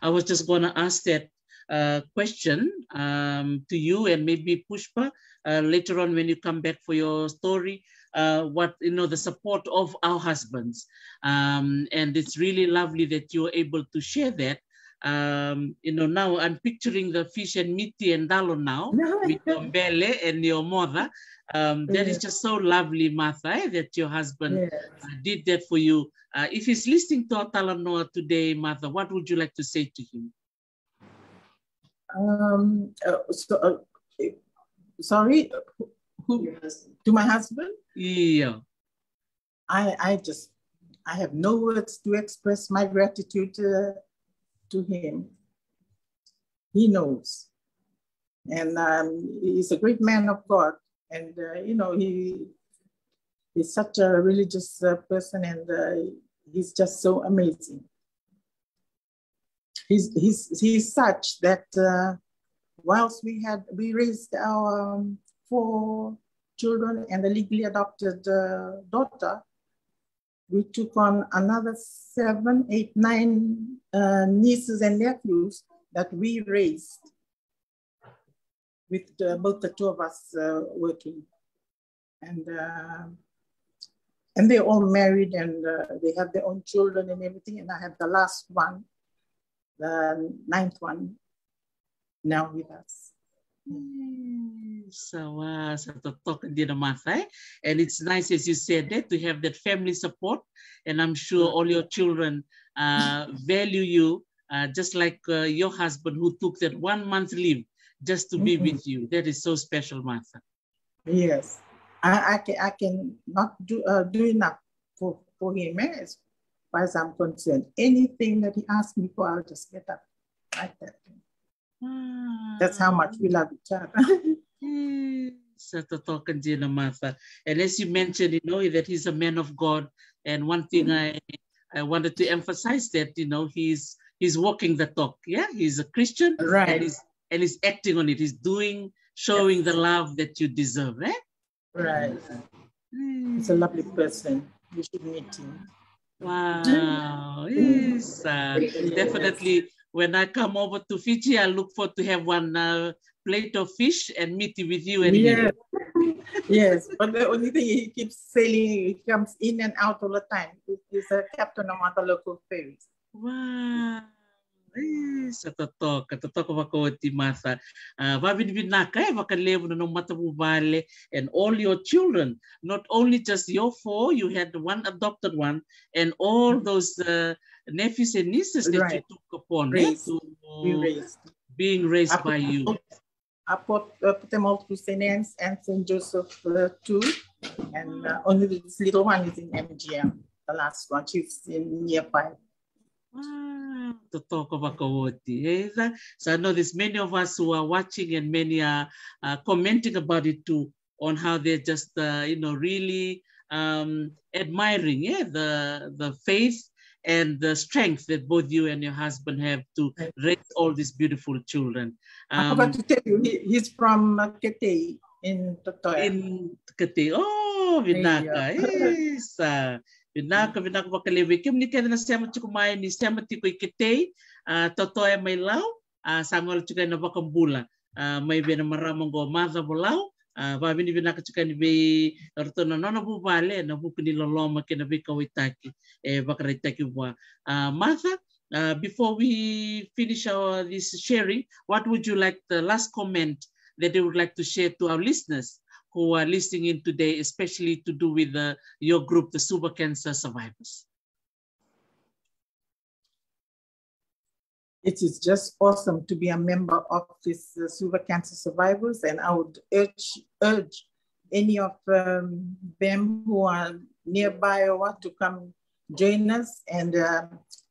I was just going to ask that question to you and maybe Pushpa later on when you come back for your story. What the support of our husbands, and it's really lovely that you're able to share that. Now I'm picturing the fish and meaty and dalo now with your Mbele and your mother. That is just so lovely, Martha, that your husband did that for you. If he's listening to our Talanoa today, Martha, what would you like to say to him? Sorry, to my husband? Yeah. I have no words to express my gratitude to him. He knows. And he's a great man of God. And, he's such a religious person, and he's just so amazing. He's such that whilst we raised our 4 children and a legally adopted daughter, we took on another 7, 8, 9 nieces and nephews that we raised with both the 2 of us working. And they're all married, and they have their own children and everything. And I have the last one, the 9th one. now with us. So, and it's nice, as you said, to have that family support. And I'm sure all your children value you, just like your husband who took that 1 month leave just to be with you. That is so special, Martha. Yes, I can not do enough for him, as far as I'm concerned. Anything that he asks me for, I'll just get up like that. That's how much we love each other. And as you mentioned, that he's a man of God. And one thing I wanted to emphasize that, he's walking the talk. Yeah, he's a Christian, right? And he's acting on it. He's showing the love that you deserve, eh? Right. He's a lovely person. You should meet him. Wow. Yes. Definitely. When I come over to Fiji, I look forward to have one plate of fish and meet with you. And yes. Yes, but the only thing, he keeps sailing, he comes in and out all the time. He's a captain of the local ferries. Wow. Sa totoo ko makawati Martha. Vinaka vakalevu na matabubale, and all your children, not only just your 4, you had one adopted one, and all those nephews and nieces that you took upon being raised by you. I put them all to St. Anne's and St. Joseph too, and only this little one is in MGM. The last one, she's in year 5. To talk about Kawoti. So I know there's many of us who are watching, and many are commenting about it too, on how they're just really admiring the faith and the strength that both you and your husband have to raise all these beautiful children. I forgot to tell you, he's from Kete in Totoya. In Kete. Oh, Vinaka. Yes. Vinaka bakalewe. Kim ni kaya na siyama chukumay ni siyama tikoy Kete. Totoya may law. Sangol chukay na bakambula. May bina maramang go madha bulaw. Babi ni Vinaka chukay ni be orto na nona bubale na bukini loloma kina be kawitaki. Bakaritaki wa. Martha, before we finish this sharing, what would you like, the last comment that you would like to share to our listeners who are listening in today, especially to do with your group, the Suva Cancer Survivors? It is just awesome to be a member of this Suva Cancer Survivors, and I would urge any of them who are nearby or what to come join us. And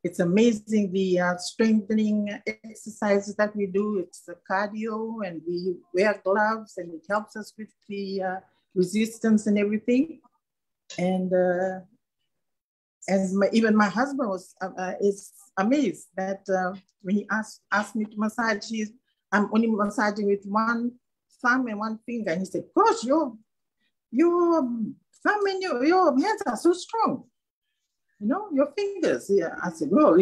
it's amazing the strengthening exercises that we do. It's the cardio, and we wear gloves, and it helps us with the resistance and everything. And even my husband is amazed that when he asked me to massage, I'm only massaging with one thumb and one finger. And he said, "Gosh, your thumb and your hands are so strong. Your fingers." Yeah. I said, "Well,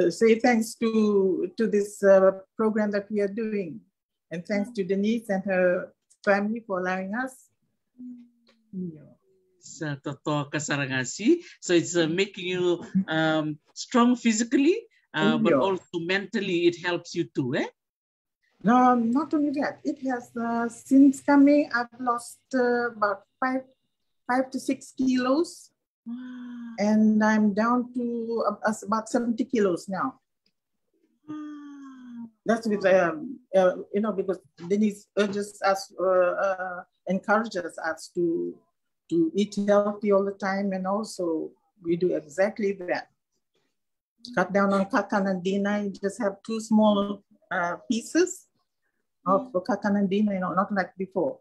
say thanks to this program that we are doing, and thanks to Denise and her family for allowing us." So it's making you strong physically, but also mentally it helps you too, eh? No, not only that. It has, since coming, I've lost about 5 to 6 kilos. Wow. And I'm down to about 70 kilos now. Wow. That's with, because Denise urges us, encourages us to eat healthy all the time. And also we do exactly that. Cut down on kakanandina. You just have 2 small pieces of kakanandina, not like before.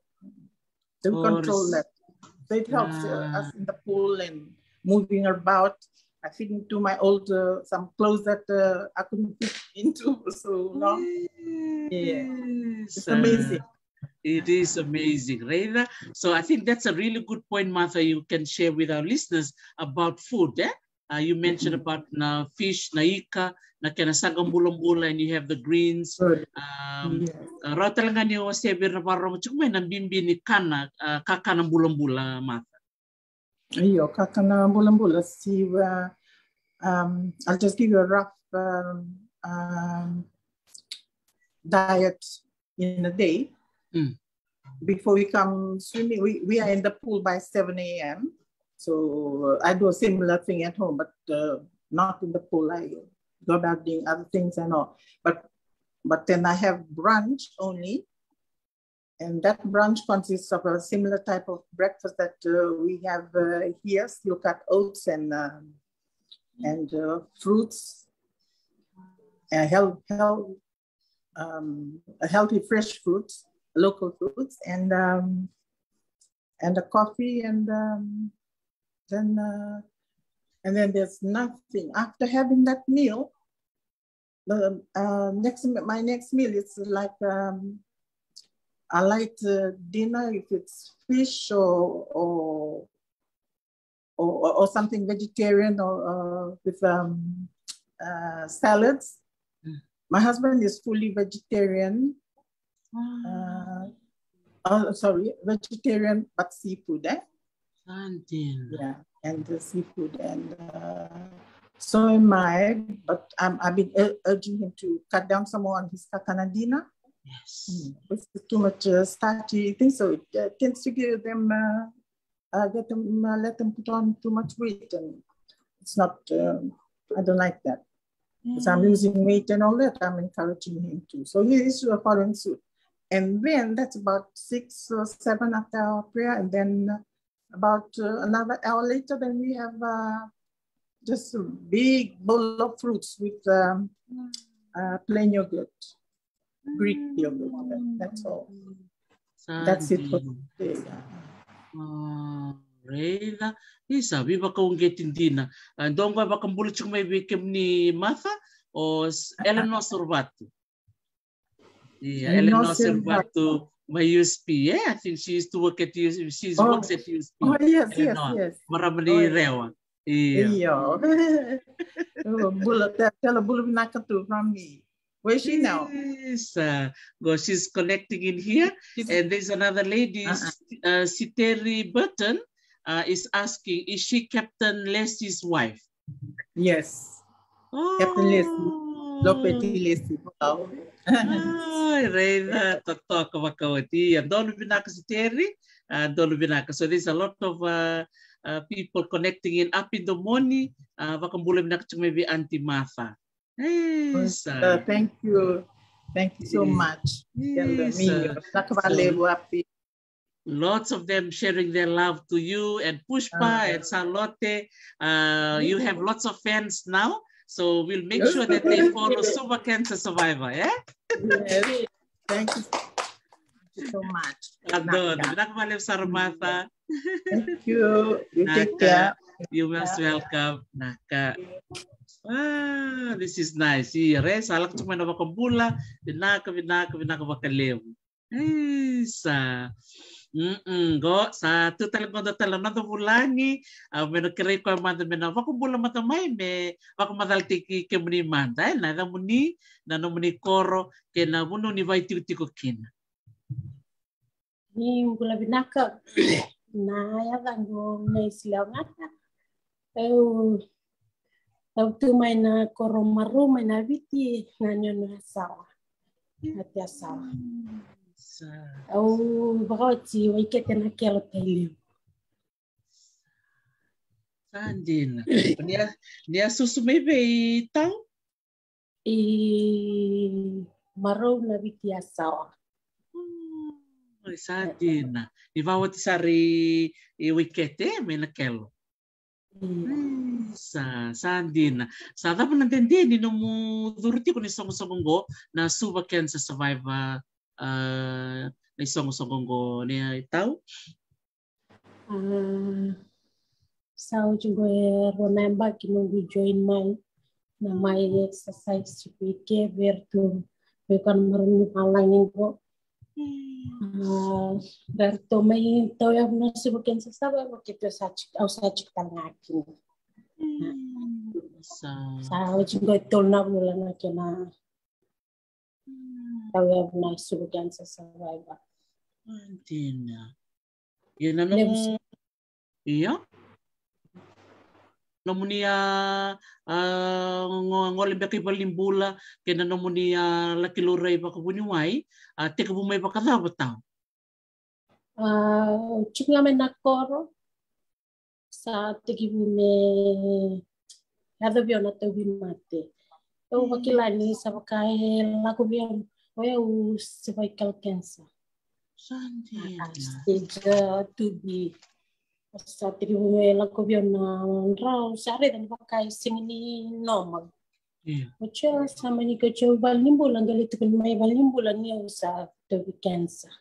To control that. So it helps us in the pool and moving about. I fit into my old, some clothes that I couldn't fit into for so long. Yeah, it's amazing. It is amazing, right? So I think that's a really good point, Martha, you can share with our listeners about food. You mentioned about fish, naika, na kinasagang bulang-bula, and you have the greens. Raw talaga niyo sabi na parang may nambimbi ni kana kaka ng bulang-bula, Martha. Ayo, kaka ng bulang-bula. See, I'll just give you a rough diet in a day. Before we come swimming, we are in the pool by 7 a.m. So I do a similar thing at home, but not in the pool. I go about doing other things and all. But then I have brunch only. And that brunch consists of a similar type of breakfast that we have here. Still cut oats and fruits, healthy fresh fruits, local fruits, and a coffee, and then there's nothing. After having that meal, my next meal is like I like dinner if it's fish or something vegetarian or with salads. My husband is fully vegetarian. Vegetarian but seafood. Yeah, and the seafood, and so am I. But I've been urging him to cut down some more on his kakanadina. Yes. It's too much starchy thing, so it tends to give them, let them put on too much weight, and it's not. I don't like that. Because I'm losing weight and all that. I'm encouraging him to. So he is following suit. And then that's about 6 or 7 after our prayer, and then about another hour later, then we have just a big bowl of fruits with plain yogurt. Greek yogurt. That's all. That's it for today. Reina, isa viva ka ungetindina. Donga ba kambulit yung may bikim ni Martha o Eleanor Sorvato? Yeah, Eleanor Sorvato, my USP. Yeah, I think she used to work at USP. She works at USP. Oh yes, Eleanor. Yes. Maramani rewa. Yeah. Tell a bullet vinaka too from me. Where is she now? Yes, she's connecting in here. And there's another lady, Siteri Burton, is asking, is she Captain Leslie's wife? Yes. Captain Leslie. Lopeti Leslie. Wow. Reina, tato kawakawati. Dono binaka Siteri, dono binaka. So there's a lot of people connecting in up in the morning. Wakambula binaka maybe Auntie Martha. Yes. Thank you so much. Yes. Lots of them sharing their love to you, and Pushpa and Charlotte. You have lots of fans now, so we'll make sure that they follow Suva Cancer Survivor. Yeah. Yes. Thank you so much. Thank you. You take care. You're most welcome. Naka. This is nice. Yes, I like to know about Kabula. Vinaka bakalew. Isa. Go sa talagang Talanoa bulani. Meno kire ko manda meno. Wako bula matamay me. Wako madaltiki kemuni manda. Na muni koro kena muno ni vai tiko kina. Ni bula vinaka na yagango na islangata. Tau mai na koromaru mai na viti na nyono sawa. Hati sawa. Au bagati wai kete na kelo tele. Sandina. Nia susu mai be tau? Maru na viti sawa. Sandina. Iwawati sari wikete mai na kelo. Sandina. Sa dapat nantindi ni nomu durti ko ni songo na Suva Cancer Survivor ni songo ni tau. Sao juga remember kinungu join my exercise ke vertu bukan meruni alainin ko. Berto may toya na Suva Cancer Survivor kita sa talangaki. Sa juga tol na mula na kina toya na Suva Cancer Survivor. Antina. Yan ano? Iya? nomunia ngole beki balimbula kena nomunia lakilurei bakabuniwai teka bumai bakadaba tau. Chukla me nakoro sa teki bume adabio na tobi mate. O wakilani sa bakae lakubio o cervical cancer. Stage 2B. Sa teki bume lakubio na rao sa are dan bakae singini normal. Ocho sama ni kecho balimbulan galit kun mai balimbulan ni sa tobi cancer.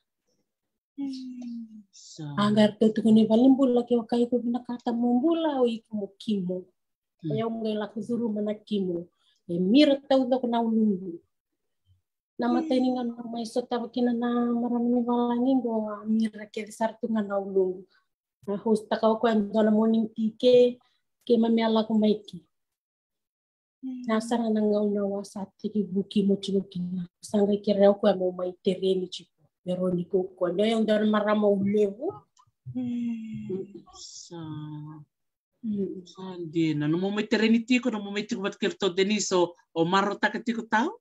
Agar tu kuni balimbula ke wakai ko binakata mumbula o ikumo kimo. Kaya ngai la kuzuru mana kimo. E mira tau do na ulungu. Namatay ni nga may sota bakina na marami walangi go mira ke sartu nga na ulungu. Na hosta ka ko ando na morning tike ke mamiala ko maiki. Nasara na nga unawa sa tiki buki mo chukina. Sangay kireo ko mo may tereni chiku. Pero ni ko kuando yung dar marama ulevo. Sandi na no mo may terenity ko no mo may tikubat kirto Denise o marotak tiko tao?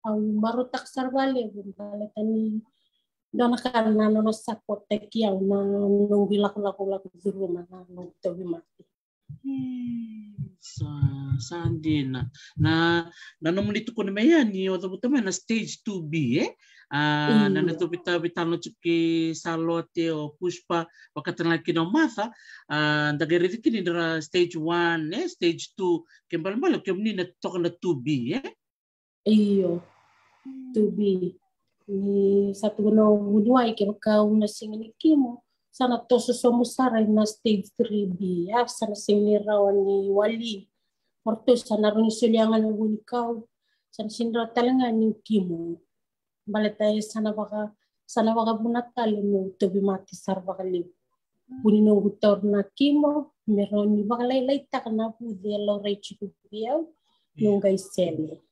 Ang marotak sarvale bale tani dona kana no sakot tekiaw na nung bilak-lako di rumah na nung tawi mati. Sandi na naman dito ko na mayan ni o na stage 2B na natupita bitano chuki salote o pushpa wakatan laki no matha dagari kini dara stage 1 stage 2 kembal malo kemni na tok na 2B iyo 2B ni satu no bunuai ke ka una singini kimo sana to somusara na stage 3B sana singini rawan ni wali orto sana roni suliangan ni kau sana sinra talengan ni kimo baletay sana baka bunatali mo tobi mati sar baka liw. Bunino gutor na kimo, meron ni baka laylay tak na po de lo ray chiku biyaw, nung guys sele.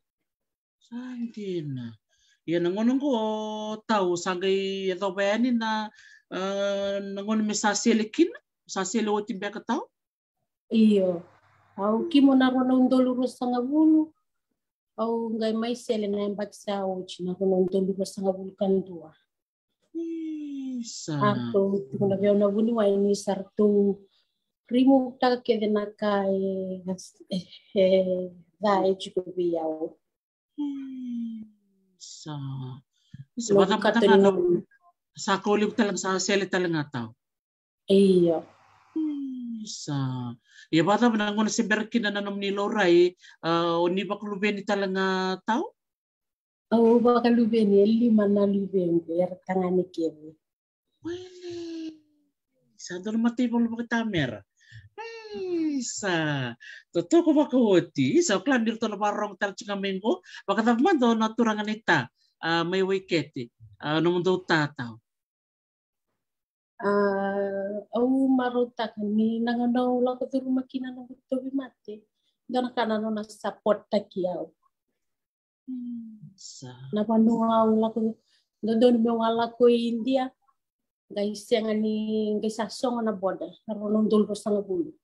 Sangin na. Yan ang unang ko tao sagay ito bayanin na nangon may sasilikin, sasilo timbe ka tao? Iyo. Au kimo naroon doluro sa ngabulo. Au ngay may sele na yung bagsa o china ko nung doluro sa ngabulkan dua. Ato kung nagyaw na bunuay ni sarto primo ta kede na kay dai chico biyaw. Sa bata sa kulib talang sa sele talang ataw. Iyo. Sa ya bata nangon si berkin na nanom ni Loray oni ba kulubeni talang tao? Oh ba kalubeni 5 na lubeni yer tangani kebe. Wala. Sa doon matay mo lumaki tamer. Sa totoo ko makawati. Sa klan dito na parang tarching amengo. Baka naman doon naturangan ita. May wiketi. Naman daw tataw. Au marutak ni nanganaw la ko turu makina ng tobi mate. Dana kanano na support takiyaw. Napanuaw la ko doon mo wala ko India. Guys yang ni guys asong na boda naroon dulbo sa ngabulo.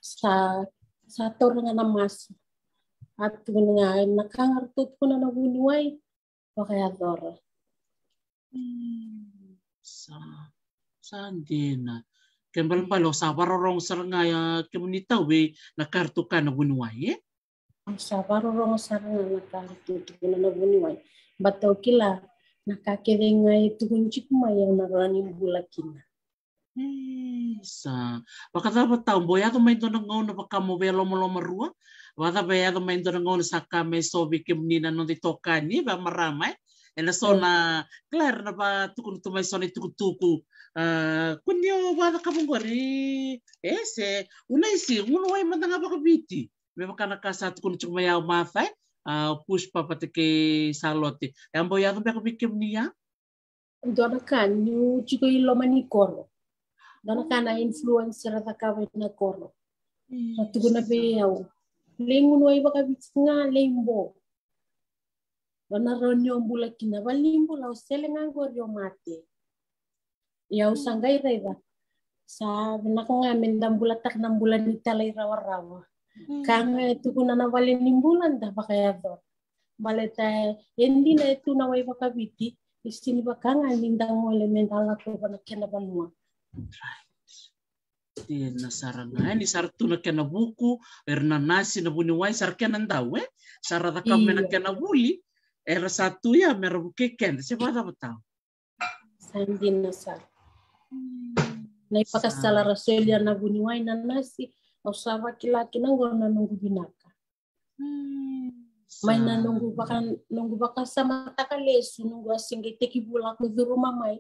Sa tor nga namas. At nga nakangartot ko na nabunuay. Kaya dora. Sandi na. Kembal palo sa parorong sarangay komunitaw nakarto ka na bunuay Sa parorong sarangay nakarto ko na bunuay. Bataw kila nakakirengay tugunchik mayaw na raning bulakina. Sa baka dapat taon boya to may doon ng baka mo belo mo marua. Baka baya to may doon ng sa kame sobi kimnina no dito kani ba maramay. Ela so na claro na ba tukun tumay so ni tukutuku kunyo ba ka mong gari unay si uno ay matanga ba kabiti may baka nakasat kun chung mayaw mafay push pa pati kay salote ang boya to ba kabikim niya doon kan yung chiko ilo manikoro doon kan na influencer at kawit na koro matugon na bayaw lingun ay baka bits nga limbo. Naroon yung bulakina, walimbo lao sele nga goryo mate. Yaw sanggay reba. Sabi na ko nga, mindang bulatak ng bulan ni talay rawa-rawa. Kanga ito ko na nawalin ng bulan, da ba kaya do? Balita, hindi na ito naway makabiti, istini ba kanga, mindang mo elemental na ko ba na kinaban mo? Di nasaranga, ni sartu na kinabuku, na nasi na buniway, sarkan ang daw, sarada kami na kinabuli, era satu ya, meron keken, siya ba tao? Sandi na sar. Naipakasala Rasuelia na buniway na nasi, o sawa kilaki nang gona nunggu vinaka. May na nunggu baka sa mata kalesu, nunggu asing teki bulak ko duru mamay.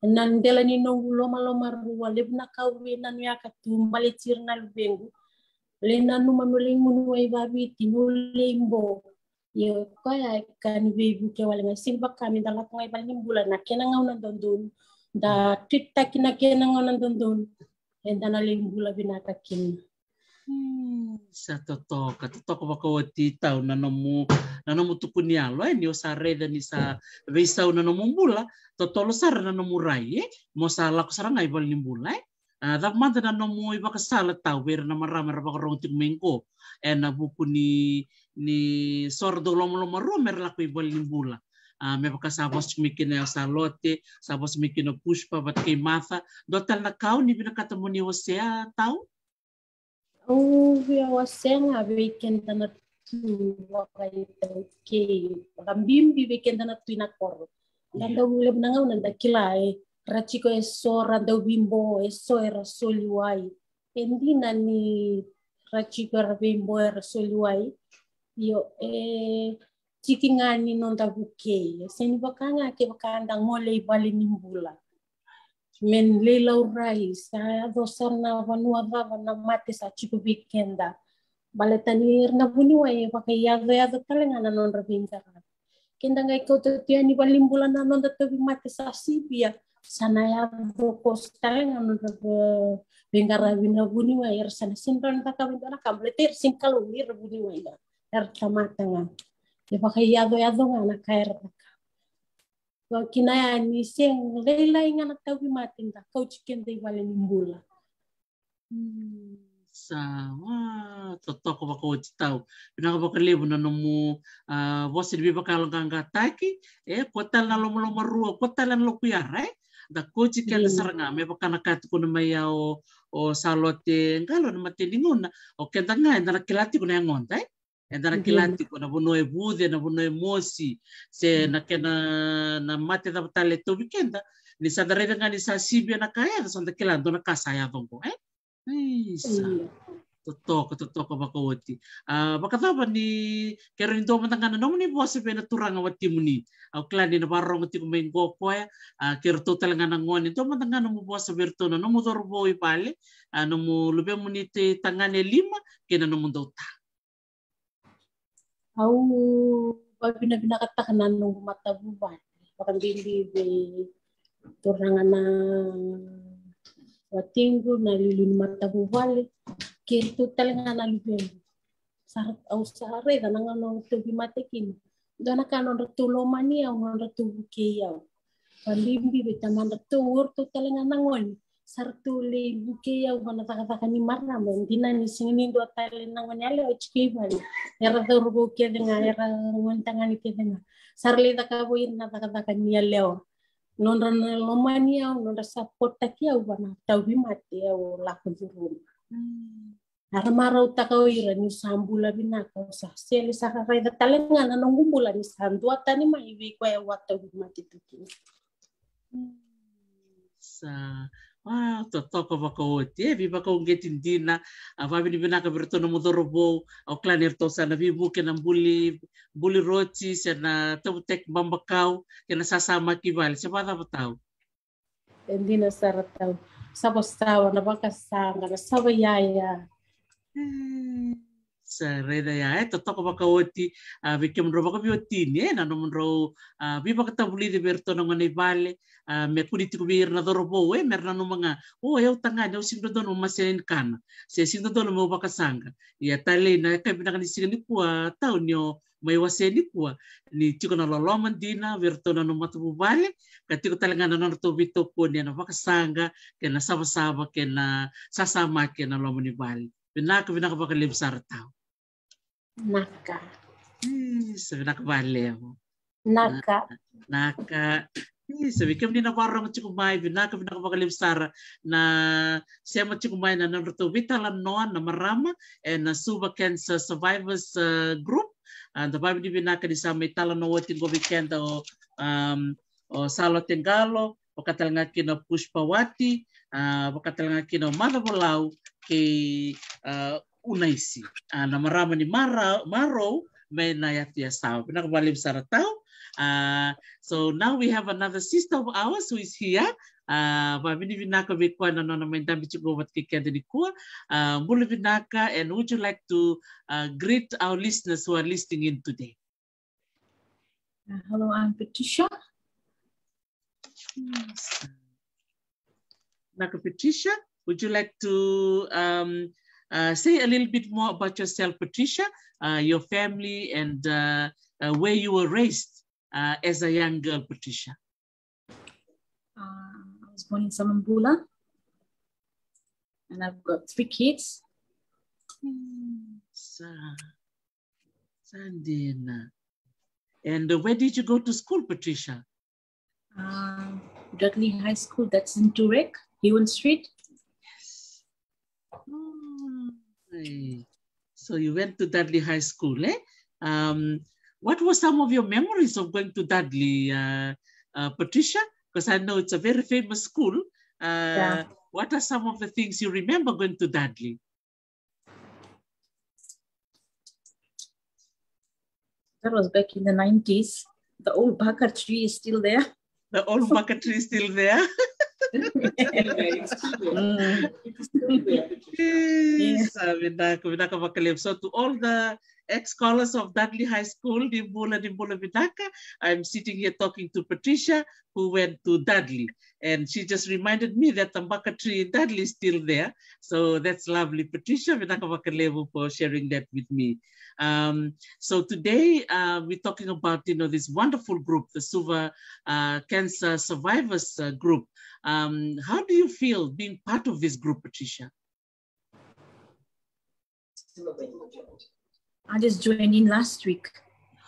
Nandela ni nunggu loma ruwa, leb na kawi na niya katumbali na lubengu. Le na numanuling munuway babi, tinuling bo. Yo, kaya kan bebu ke wala ngasing baka kami dalat ngay baling bulan na kenangaw na dondon. Da tita kinakena ngonan dondon enda na limbula binatakin sa totoo bakawati tao na namu tukunialo ni osare dan isa beisau na namu bula totolo sar na namu rai mo sala ko sarang ay balimbula da manda na namu iba kasala tao ber na marama ra bakarong tingmengko na buku ni sordo lomo romer la ko balimbula me baka sabos mikin na salote, sabos mikin na pushpa bat kay matha, dotal na kau ni binakata mo ni Hosea tao? Oh, via Hosea nga weekend na wakay kay rambimbi weekend na tuinakor. Nanda uleb na nga nanda kilay, rachiko eso randa bimbo eso era soliway. Hindi na ni rachiko bimbo era soliway. Yo Chiki nga ni nonda buke, seni bakanga ke bakandang mole bali nimbula. Men lelaw rais, sa dosar na vanua na mate sa chiku weekenda. Baletanir na buniway, bakayado talaga na non rabinga. Kenda nga ikaw tutiya ni balimbula na nonda tabi mate sa sibia. Sana yado kos talaga non rabinga rabina buniway, sana sindron na kabinda na kableter singkalumir buniway na. Tamata nga. Diba kayado nga nakairata ka. So kinaya ni siyang laylay nga nagtawi matin da. Coach kenday wala nimbula. Totoo ko bako tao. Pinakabakalibo na namu bosi di bakalang kangataki kotal na lomo ruo kotal na lokuyara da coach kenda saranga me bakanakat ko na mayaw o salote ngalo na matindingon o kenda nga na kilati ko na ngonda Endara kilati ko na bunoe bude na bunoe mosi se na kena na mate da tale to weekenda ni sadare nga ni sa sibia na kaya sa kilando na kasaya dongo totoo bakawati bakataba ni kerindo matangana no ni boss pe na turanga wati muni au klani na barong ti ko main gopo kerto talanga na ngoni to matangana mo boss berto no mo dorbo ipale no mo lube muni te tangane 5 kena no mo dota Pinakatakanan ng matabuban. Bakang bimbi turangan na watinggo na lilin matabuban. Kirto talaga na lubeng. Sarap au sare da nang ano tubi matekin. Doon na kanon ratuloman niya o ratubukiyaw. Pambimbi bitaman ratuur to talaga nangon. Sartuli bukiyaw na takatakan ni Marna mo hindi na nisinginindo at talin ng wanyali o chikibal era turbo kaya nga era nguntangan kaya nga sarli takabuin na takatakan niya leo non ran lomania non support takiyaw na tawi mati o lako juru aramaraw takawira ni sambula binaka sa seli sa kakay da talin nga nanong gumula ni sanduata ni maiwi ko ay wataw mati tukin sa totoo ko bakawati biba ko getin dina ababi ni binaka berto no modorobo o klaner to sana bibu kenang buli roti sana tautek bambakaw kena sasama kibal siapa tahu hindi na sarataw sabastawa na bakasanga na sabayaya Sa reda ya to toko bakaoti bikem ro baka biotini na no monro bi baka tabuli de berto no ngani vale me kuditi ko bir na dorobo merna no mga eu tanga no sindo dono masen kana se sindo dono mo baka sanga ya tale na ka binaka ni signi kwa taunyo mai waseni kwa ni tiko na loloman dina berto no matu vale katiko talanga no to bito ko ni na baka sanga ke na saba ke na sasama ke na lomani vale binaka baka lebsar tao Naka. Sabi nakabaleho. Naka. Naka. Sabi kami na parang chikumay, binaka binakabakalimsara na sema chikumay na naruto Talanoa na marama and na Suva Cancer Survivors Group. And the Bible binaka ni sa may Talanoa tingo weekend o Salo Tengalo, o katalanga kino Pushpawati, o katalanga kino Madabalau kay unaisi na marama ni Maro may nayatia sao pinakabalim sa tao. So now we have another sister of ours who is here. Babini Vinaka Vikwa na no may dami chigo wat kikenda ni ko. Muli Vinaka, and would you like to greet our listeners who are listening in today? Hello, I'm Patricia. Naka Patricia, would you like to say a little bit more about yourself, Patricia, your family, and where you were raised as a young girl, Patricia? I was born in Samambula, and I've got 3 kids. Sandina. And where did you go to school, Patricia? Dudley High School, that's in Turek, Hewan Street. Yes. So you went to Dudley High School, eh? What were some of your memories of going to Dudley, Patricia? Because I know it's a very famous school. Yeah. What are some of the things you remember going to Dudley? That was back in the 90s. The old baka tree is still there. The old baka tree is still there? So to all the ex-scholars of Dudley High School, Dimbula Vinaka, I'm sitting here talking to Patricia, who went to Dudley. And she just reminded me that the baka tree in Dudley is still there. So that's lovely, Patricia Vinaka for sharing that with me. So today we're talking about this wonderful group, the Suva Cancer Survivors Group. How do you feel being part of this group, Patricia? I just joined in last week.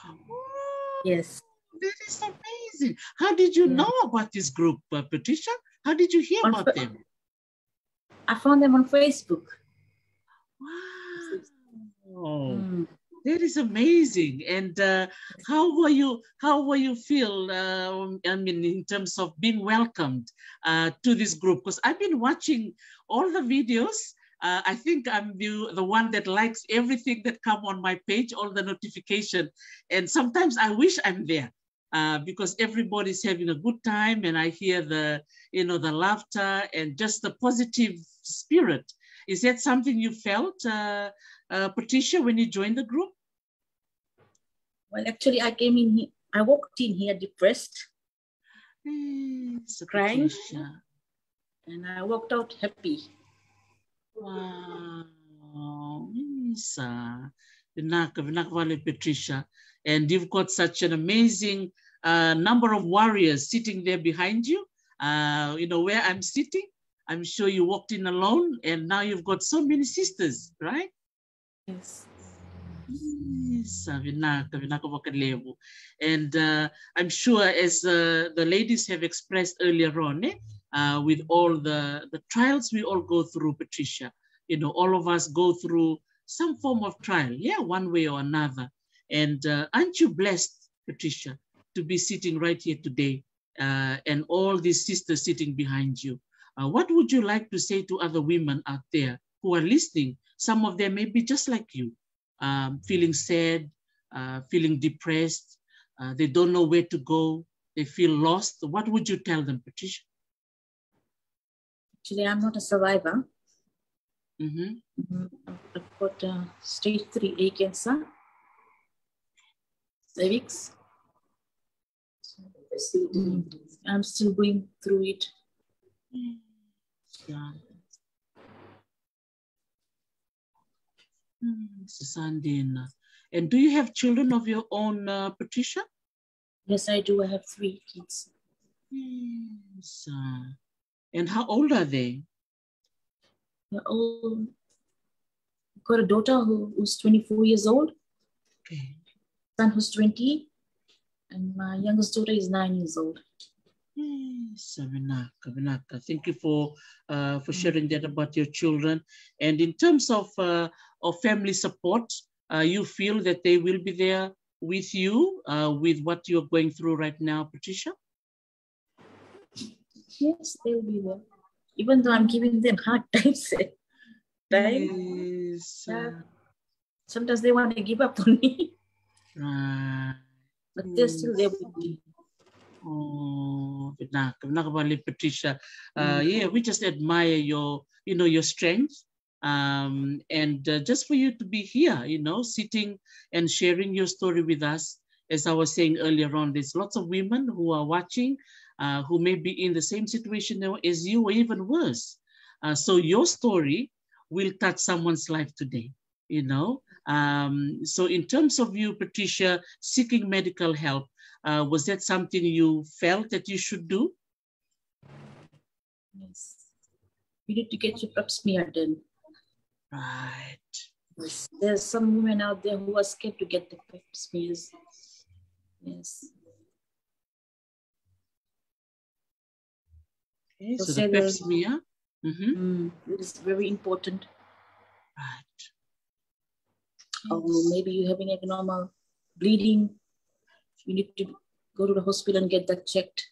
Oh, yes. That is amazing. How did you know about this group, Patricia? How did you hear about them? I found them on Facebook. Wow. That is amazing. And how were you feel? I mean, in terms of being welcomed to this group? Because I've been watching all the videos. I think I'm the one that likes everything that come on my page, all the notification. And sometimes I wish I'm there because everybody's having a good time, and I hear the laughter and just the positive spirit. Is that something you felt, Patricia, when you joined the group? Well, actually, I came in here. I walked in here depressed, crying, and I walked out happy. Wow, Patricia, and you've got such an amazing number of warriors sitting there behind you. Where I'm sitting, I'm sure you walked in alone, and now you've got so many sisters, right? Yes. And I'm sure, as the ladies have expressed earlier on, with all the trials we all go through, Patricia, all of us go through some form of trial, one way or another. And aren't you blessed, Patricia, to be sitting right here today, and all these sisters sitting behind you? What would you like to say to other women out there who are listening? Some of them may be just like you, feeling sad, feeling depressed. They don't know where to go. They feel lost. What would you tell them, Patricia? Actually, I'm not a survivor. I've got stage 3A cancer, cervix. I'm still going through it. Yeah. Sandina. And do you have children of your own, Patricia? Yes, I do. I have 3 kids. Yes. And how old are they? They're all, I've got a daughter who's 24 years old, Okay. son who's 20, and my youngest daughter is 9 years old. Yes, Vinaka. Thank you for sharing that about your children. And in terms of family support, you feel that they will be there with you with what you're going through right now, Patricia? Yes, they'll be there. Even though I'm giving them hard times. Yes. Sometimes they want to give up on me. But they're still there with me. Oh, Patricia. Yeah, we just admire your, your strength. And just for you to be here, sitting and sharing your story with us. As I was saying earlier on, there's lots of women who are watching, who may be in the same situation as you, or even worse. So your story will touch someone's life today, So in terms of you, Patricia, seeking medical help, was that something you felt that you should do? Yes. You need to get your pap smear done. Right. Yes. There's some women out there who are scared to get the pap smears. Yes. Okay, so the pap smear. It is very important. Right. Or maybe you're having abnormal bleeding. You need to go to the hospital and get that checked.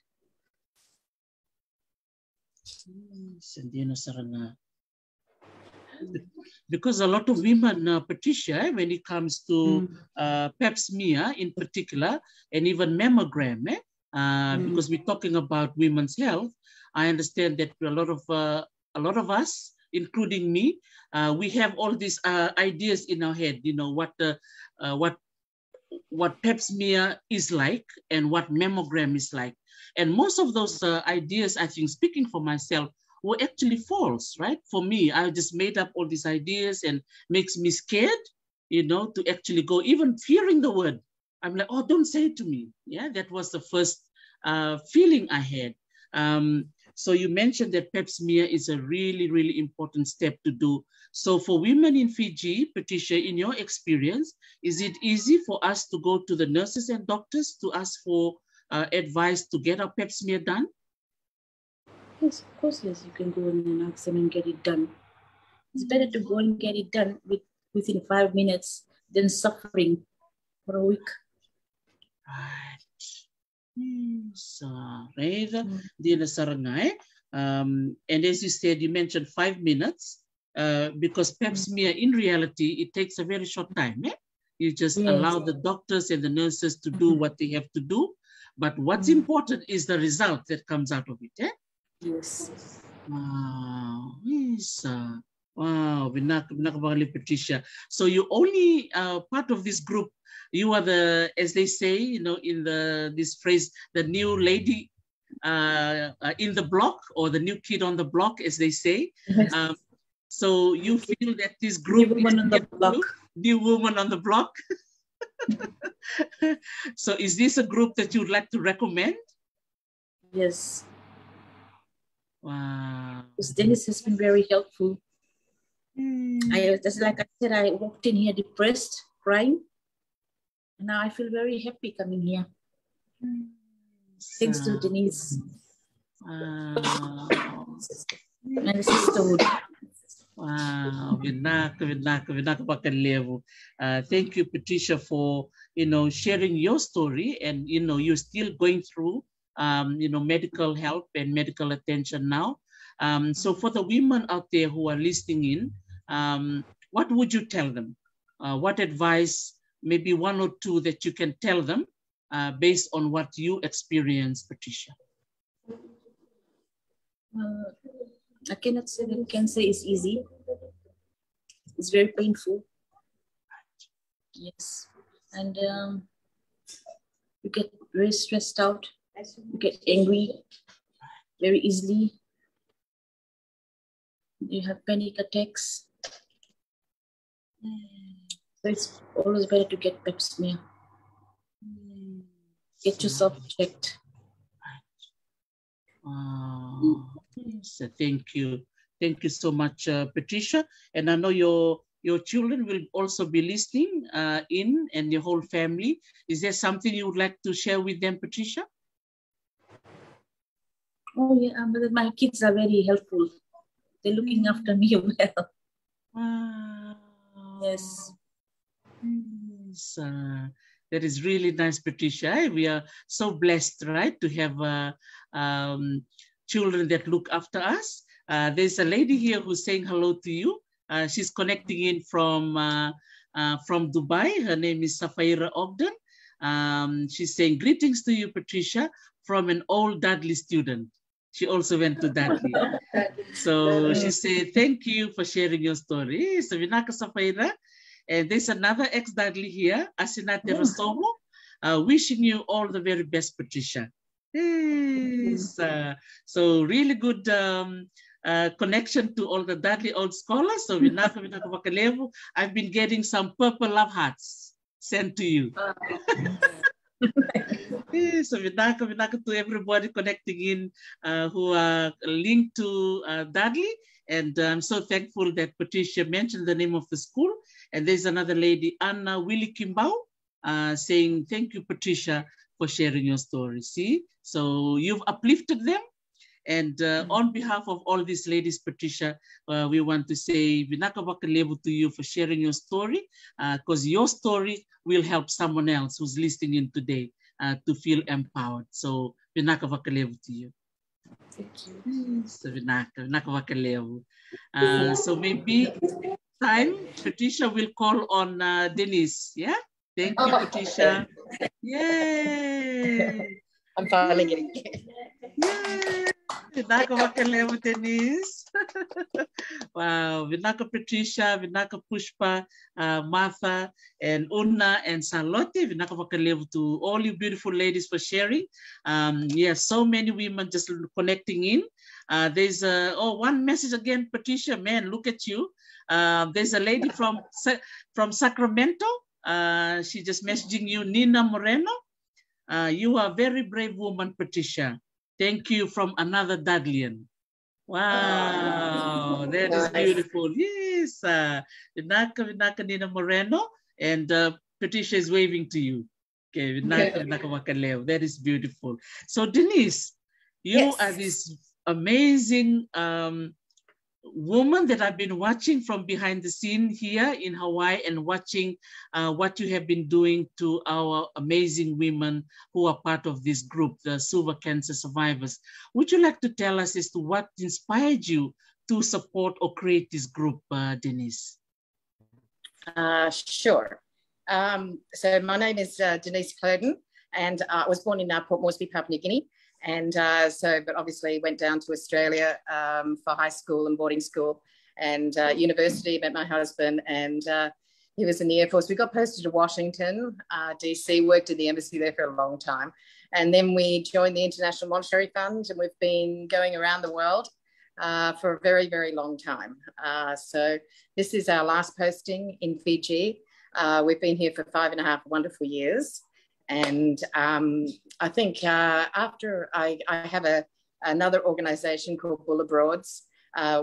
Because a lot of women, Patricia, when it comes to pap smear in particular, and even mammogram, because we're talking about women's health, I understand that a lot of us, including me, we have all these ideas in our head. What pap smear is like and what mammogram is like. And most of those ideas, I think, speaking for myself, were actually false, right? For me, I just made up all these ideas and makes me scared, to actually go, even hearing the word. I'm like, oh, don't say it to me. Yeah, that was the first feeling I had. So you mentioned that pap smear is a really, really important step to do. So for women in Fiji, Patricia, in your experience, is it easy for us to go to the nurses and doctors to ask for advice to get our pap smear done? Yes, of course, yes. You can go and ask them and get it done. It's better to go and get it done within 5 minutes than suffering for a week. Right. And as you said, you mentioned 5 minutes because pap smear, in reality, it takes a very short time. You just allow the doctors and the nurses to do what they have to do. But what's important is the result that comes out of it. Yes. Wow. Yes. Wow. Patricia. So you only part of this group. You are the, as they say, in this phrase, the new lady in the block, or the new kid on the block, as they say. Yes. So you feel that this group new woman on the block. New woman on the block. So is this a group that you would like to recommend? Yes. Wow. Because Dennis has been very helpful. Just like I said, I walked in here depressed, crying. And now I feel very happy coming here. Thanks to Denise. And sisterhood. Wow. Thank you, Patricia, for sharing your story, and you're still going through medical help and medical attention now. So for the women out there who are listening in, what would you tell them? What advice, maybe one or two that you can tell them based on what you experienced, Patricia? I cannot say that cancer is easy. It's very painful. Yes. And you get very stressed out. You get angry very easily. You have panic attacks. So it's always better to get pap smear. Get yourself checked. So thank you. Thank you so much, Patricia. And I know your children will also be listening in, and your whole family. Is there something you would like to share with them, Patricia? Oh yeah, but my kids are very helpful. They're looking after me well. Yes. Yes. That is really nice, Patricia. We are so blessed, right, to have children that look after us. There's a lady here who's saying hello to you. She's connecting in from Dubai. Her name is Safaira Ogden. She's saying greetings to you, Patricia, from an old Dudley student. She also went to Dudley. So she said, thank you for sharing your story. So vinaka Safaira. And there's another ex-Dudley here, Asinate Rasomo, wishing you all the very best, Patricia. Yes. So really good connection to all the Dudley old scholars. So vinaka wakalevu. I've been getting some purple love hearts sent to you. So vinaka to everybody connecting in who are linked to Dudley. And I'm so thankful that Patricia mentioned the name of the school. And there's another lady, Anna Willie Kimbao, saying, thank you, Patricia, for sharing your story. See, so you've uplifted them. And on behalf of all these ladies, Patricia, we want to say, vinaka wakalevu to you for sharing your story, because your story will help someone else who's listening in today to feel empowered. So vinaka wakalevu to you. Thank you. So vinaka wakalevu. So maybe time, Patricia will call on Denise. Yeah? Thank you, Patricia. Yay! I'm finally getting Yay! Vinaka wakalevu, Denise. Wow. Vinaka Patricia, Vinaka Pushpa, Martha, and Una, and Charlotte. Vinaka wakalevu to all you beautiful ladies for sharing. Yes, so many women just connecting in. There's one message again, Patricia. Man, look at you. There's a lady from Sacramento. She just messaging you, Nina Moreno. You are a very brave woman, Patricia. Thank you from another Dudleyan. Wow, that is beautiful. Yes, Vinaka Nina Moreno, and Patricia is waving to you. Okay, Vinaka wakalevu. That is beautiful. So Denise, you are this amazing woman that I've been watching from behind the scene here in Hawaii, and watching what you have been doing to our amazing women who are part of this group, the Suva Cancer Survivors. Would you like to tell us as to what inspired you to support or create this group, Denise? Sure. So my name is Denise Kloeden, and I was born in Port Moresby, Papua New Guinea. And but obviously went down to Australia for high school and boarding school and university, met my husband, and he was in the Air Force. We got posted to Washington, DC, worked in the embassy there for a long time. And then we joined the International Monetary Fund, and we've been going around the world for a very, very long time. So this is our last posting in Fiji. We've been here for 5.5 wonderful years. And I think after I have another organization called Bulla Broads,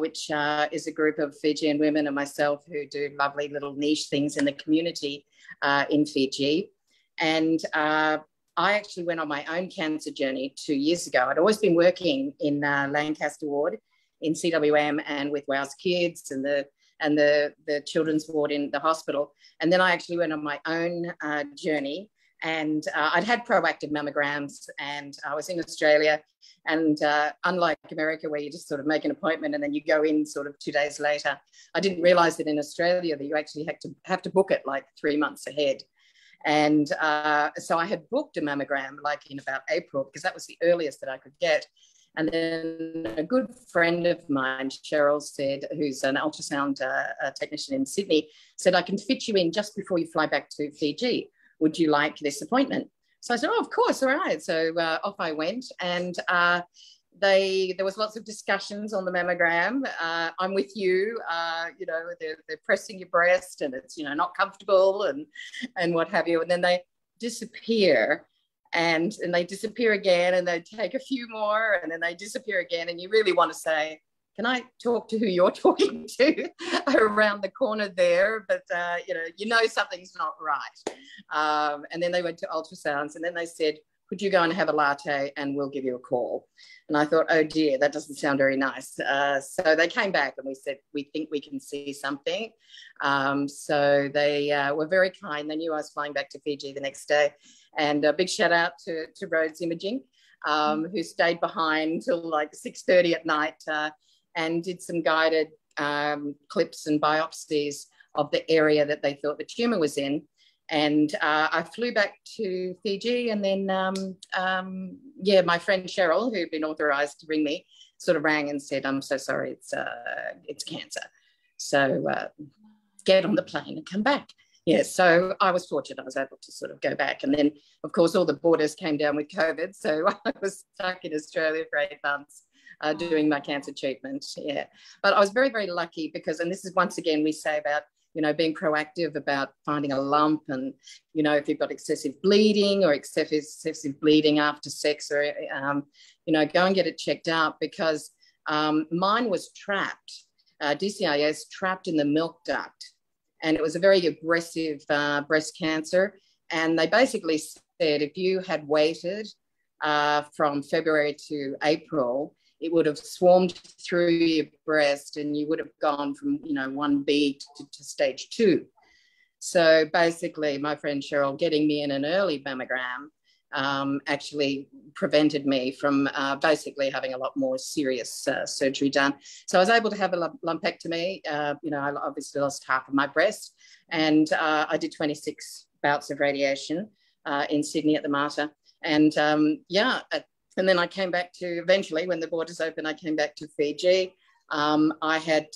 which is a group of Fijian women and myself who do lovely little niche things in the community in Fiji. And I actually went on my own cancer journey 2 years ago. I'd always been working in Lancaster Ward in CWM and with WOW's Kids and the children's ward in the hospital. And then I actually went on my own journey. And I'd had proactive mammograms, and I was in Australia. And unlike America, where you just sort of make an appointment and then you go in sort of 2 days later, I didn't realize that in Australia that you actually have to book it like 3 months ahead. And so I had booked a mammogram like in about April, because that was the earliest that I could get. And then a good friend of mine, Cheryl, said, who's an ultrasound technician in Sydney, said, I can fit you in just before you fly back to Fiji. Would you like this appointment? So I said, oh, of course, all right. So off I went, and there was lots of discussions on the mammogram. I'm with you, you know, they're pressing your breast and it's, you know, not comfortable and what have you. And then they disappear and they disappear again, and they take a few more and then they disappear again. And you really want to say, can I talk to who you're talking to around the corner there? But, you know something's not right. And then they went to ultrasounds, and then they said, could you go and have a latte and we'll give you a call? And I thought, oh dear, that doesn't sound very nice. So they came back and we said, we think we can see something. So they were very kind. They knew I was flying back to Fiji the next day. And a big shout out to Rhodes Imaging, who stayed behind till like 6:30 at night and did some guided clips and biopsies of the area that they thought the tumor was in. And I flew back to Fiji, and then, my friend Cheryl, who'd been authorised to ring me, sort of rang and said, I'm so sorry, it's cancer. So get on the plane and come back. Yeah, so I was fortunate. I was able to sort of go back. And then, of course, all the borders came down with COVID. So I was stuck in Australia for 8 months doing my cancer treatment. Yeah, but I was very, very lucky because, and this is once again, we say about, you know, being proactive about finding a lump, and, you know, if you've got excessive bleeding or excessive bleeding after sex, or, you know, go and get it checked out, because mine was trapped, DCIS trapped in the milk duct, and it was a very aggressive breast cancer. And they basically said if you had waited from February to April, it would have swarmed through your breast and you would have gone from, you know, 1B to stage 2. So basically, my friend Cheryl getting me in an early mammogram actually prevented me from basically having a lot more serious surgery done. So I was able to have a lumpectomy. You know, I obviously lost half of my breast, and I did 26 bouts of radiation in Sydney at the Mater. And and then I came back to, eventually, when the borders opened, I came back to Fiji. I had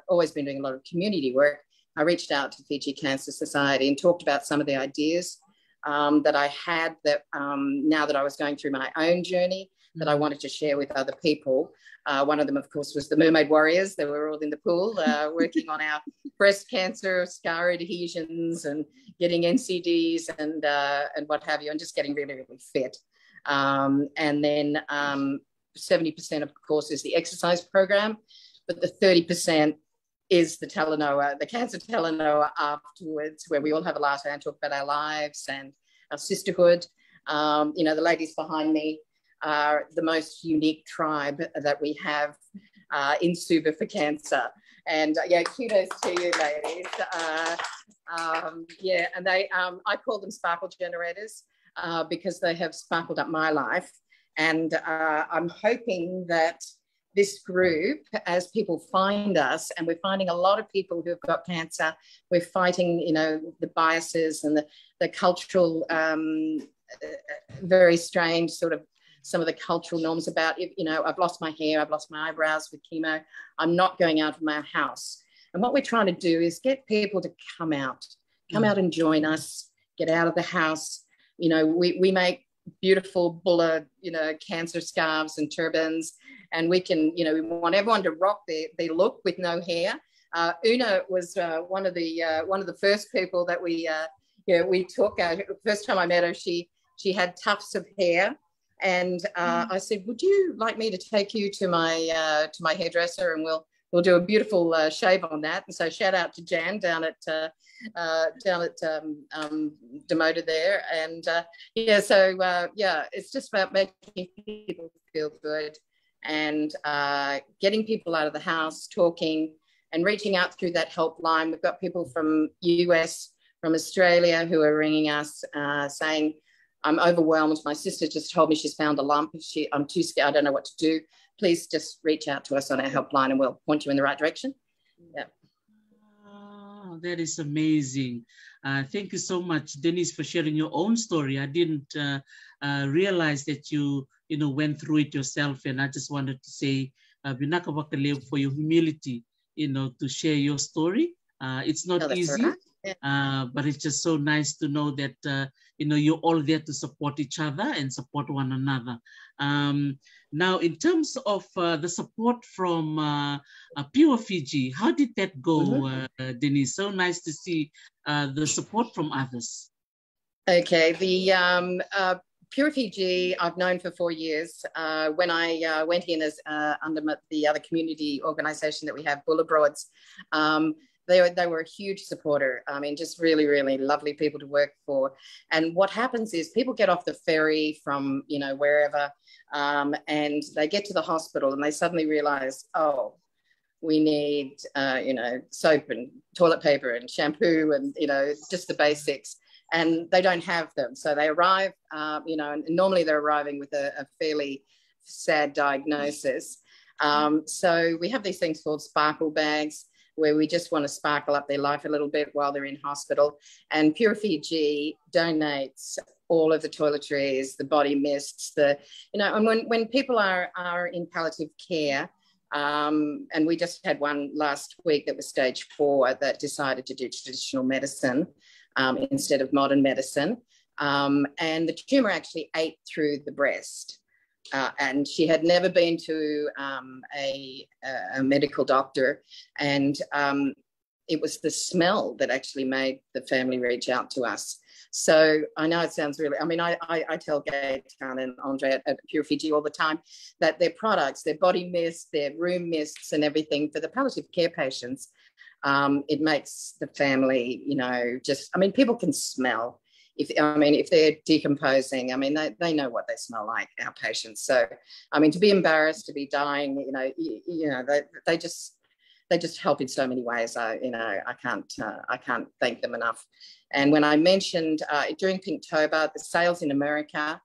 always been doing a lot of community work. I reached out to Fiji Cancer Society and talked about some of the ideas that I had, that now that I was going through my own journey, that I wanted to share with other people. One of them, of course, was the Mermaid Warriors. They were all in the pool working on our breast cancer, scar adhesions, and getting NCDs and what have you, and just getting really, really fit. And then 70%, of course, is the exercise program, but the 30% is the Talanoa, the cancer Talanoa afterwards, where we all have a latte and talk about our lives and our sisterhood. You know, the ladies behind me are the most unique tribe that we have in Suva for cancer. And kudos to you, ladies. And they, I call them sparkle generators because they have sparkled up my life. And I'm hoping that this group, as people find us, and we're finding a lot of people who've got cancer, we're fighting, you know, the biases and the cultural, very strange sort of, some of the cultural norms about, you know, I've lost my hair, I've lost my eyebrows with chemo, I'm not going out of my house. And what we're trying to do is get people to come out and join us, get out of the house. You know, we make beautiful bulla, you know, cancer scarves and turbans, and we can, you know, we want everyone to rock their look with no hair. Una was one of the first people that we took. First time I met her, she had tufts of hair, and I said, "Would you like me to take you to my hairdresser, and we'll do a beautiful shave on that?" And so shout out to Jan down at Demoted there, and it's just about making people feel good and getting people out of the house, talking and reaching out through that helpline. We've got people from US, from Australia who are ringing us saying, I'm overwhelmed. My sister just told me she's found a lump. I'm too scared. I don't know what to do. Please just reach out to us on our helpline and we'll point you in the right direction. Yeah. Oh, that is amazing. Thank you so much, Denise, for sharing your own story. I didn't realize that you went through it yourself. And I just wanted to say, vinaka wakaleo for your humility, to share your story. It's not easy, right. Yeah. but it's just so nice to know that, you're all there to support each other and support one another. Now, in terms of the support from Pure Fiji, how did that go, Denise? So nice to see the support from others. Okay, the Pure Fiji I've known for 4 years. When I went in as under the other community organisation that we have, Bulla Broads, they were a huge supporter. I mean, just really, really lovely people to work for. And what happens is people get off the ferry from, wherever, and they get to the hospital and they suddenly realise, oh, we need, soap and toilet paper and shampoo and, just the basics. And they don't have them. So they arrive, and normally they're arriving with a fairly sad diagnosis. So we have these things called sparkle bags, where we just want to sparkle up their life a little bit while they're in hospital. And Pure Fiji donates all of the toiletries, the body mists, and when people are in palliative care, and we just had one last week that was stage 4 that decided to do traditional medicine instead of modern medicine. And the tumour actually ate through the breast. And she had never been to a medical doctor. And it was the smell that actually made the family reach out to us. So I know it sounds really, I tell Gaetan and Andre at Pure Fiji all the time that their products, their body mist, their room mists and everything for the palliative care patients, it makes the family, people can smell. If they're decomposing, they know what they smell like, our patients. So, to be embarrassed, to be dying, they just help in so many ways. I can't thank them enough. And when I mentioned during Pinktober, the sales in America,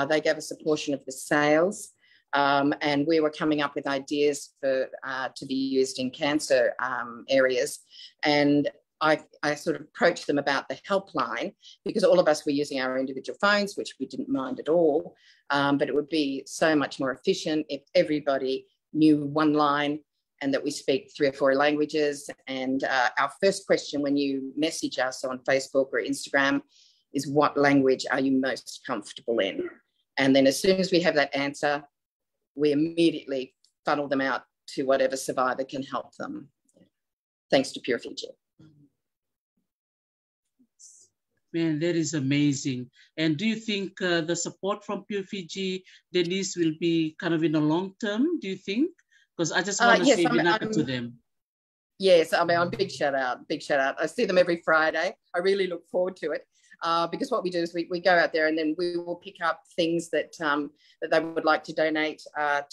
they gave us a portion of the sales. And we were coming up with ideas for to be used in cancer areas. And I sort of approached them about the helpline, because all of us were using our individual phones, which we didn't mind at all. But it would be so much more efficient if everybody knew one line and that we speak 3 or 4 languages. And our first question when you message us on Facebook or Instagram is, what language are you most comfortable in? And then as soon as we have that answer, we immediately funnel them out to whatever survivor can help them. Thanks to Pure Fiji. Man, that is amazing. And do you think the support from Pure Fiji, Denise, will be kind of in the long term, do you think? Because I just want to say vinaka to them. Yes, big shout out. I see them every Friday. I really look forward to it because what we do is we go out there and then we will pick up things that that they would like to donate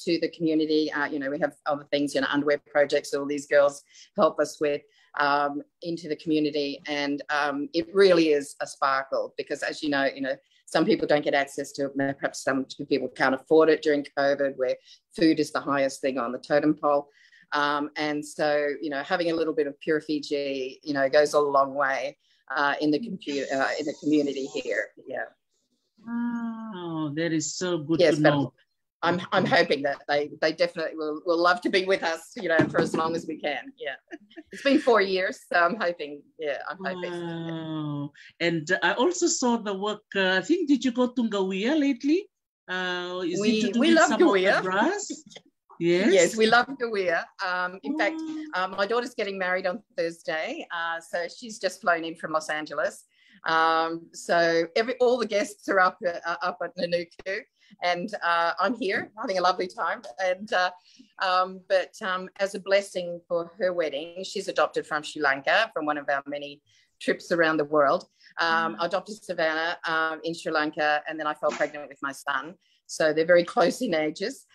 to the community. We have other things, underwear projects that all these girls help us with into the community. And it really is a sparkle because, as you know, some people don't get access to it. Perhaps some people can't afford it during COVID, where food is the highest thing on the totem pole. And so, having a little bit of Pure Fiji, goes a long way in the community here. Yeah. Wow, that is so good to know. I'm hoping that they definitely will love to be with us, for as long as we can. Yeah. It's been 4 years, so I'm hoping. Wow. And I also saw the work, I think, did you go to Ngawea lately? We love Ngawea. Yes, we love Ngawea. In fact, my daughter's getting married on Thursday, so she's just flown in from Los Angeles. So all the guests are up at Nanuku, and I'm here having a lovely time. And but as a blessing for her wedding, she's adopted from Sri Lanka, from one of our many trips around the world. I adopted Savannah in Sri Lanka, and then I fell pregnant with my son. So they're very close in ages.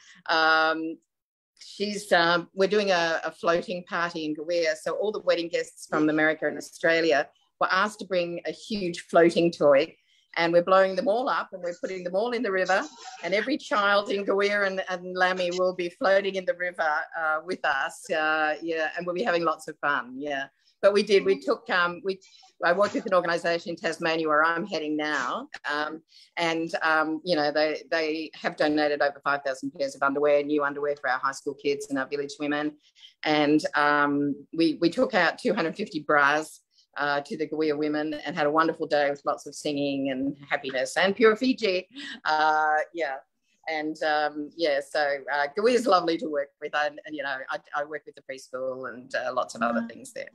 We're doing a floating party in Ngawea. So all the wedding guests from America and Australia were asked to bring a huge floating toy, and we're blowing them all up and we're putting them all in the river, and every child in Ngawea and Lamy will be floating in the river with us. And we'll be having lots of fun. Yeah. but we did. We took, I worked with an organisation in Tasmania where I'm heading now. You know, they have donated over 5,000 pairs of underwear, new underwear for our high school kids and our village women. And we took out 250 bras to the Gawia women and had a wonderful day with lots of singing and happiness and pure Fiji. Yeah. And so Gawia is lovely to work with. And you know, I work with the preschool and lots of other things there.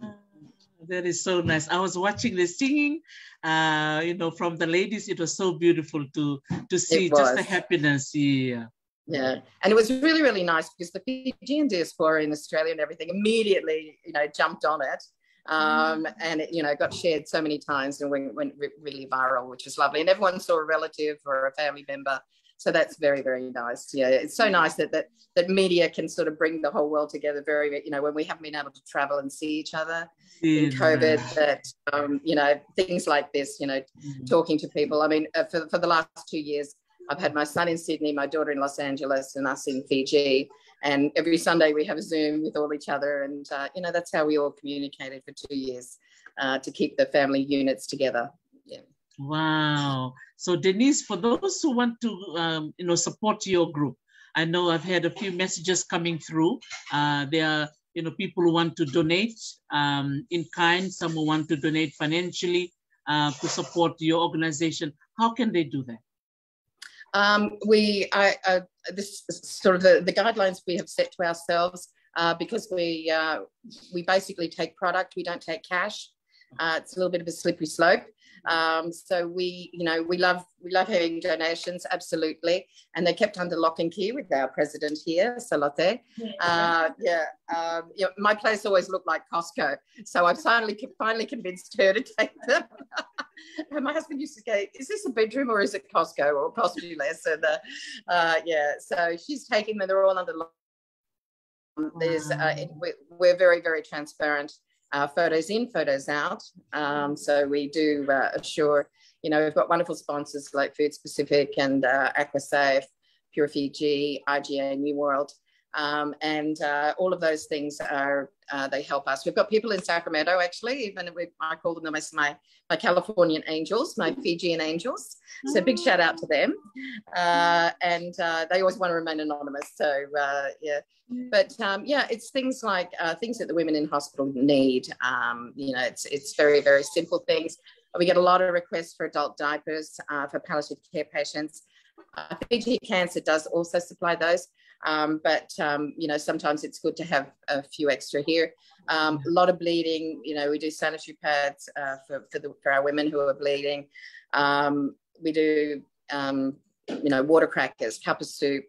That is so nice. I was watching the singing, you know, from the ladies. It was so beautiful to see just the happiness. Yeah. Yeah, and it was really, really nice because the Fijian diaspora in Australia and everything immediately, you know, jumped on it. And it, you know, got shared so many times and went really viral, which was lovely. And everyone saw a relative or a family member. So that's very, very nice. Yeah, it's so nice that media can sort of bring the whole world together. Very, you know, when we haven't been able to travel and see each other in COVID, that you know, things like this, you know, talking to people. I mean, for the last 2 years, I've had my son in Sydney, my daughter in Los Angeles, and us in Fiji. And every Sunday we have a Zoom with all each other. And, you know, that's how we all communicated for 2 years to keep the family units together. Yeah. Wow. So Denise, for those who want to, you know, support your group, I know I've had a few messages coming through. There are, you know, people who want to donate in kind, some who want to donate financially to support your organization. How can they do that? This is sort of the guidelines we have set to ourselves because we basically take product, we don't take cash. It's a little bit of a slippery slope. So we love having donations, absolutely. And they're kept under lock and key with our president here, Salote. My place always looked like Costco. So I've finally convinced her to take them. And my husband used to go, is this a bedroom or is it Costco, or cost you less? And so she's taking them, they're all under lock. We're very, very transparent. Photos in, photos out. So we do assure, you know, we've got wonderful sponsors like Food Specific and AquaSafe, Pure Fiji, IGA, New World. And all of those things are, they help us. We've got people in Sacramento, actually, even I call them my Californian angels, my Fijian angels. So big shout out to them. And they always want to remain anonymous. So yeah. But it's things like things that the women in hospital need. You know, it's very, very simple things. We get a lot of requests for adult diapers for palliative care patients. Fiji Cancer does also supply those. But you know, sometimes it's good to have a few extra here. A lot of bleeding, you know, we do sanitary pads for our women who are bleeding. We do, you know, water crackers, cup of soup,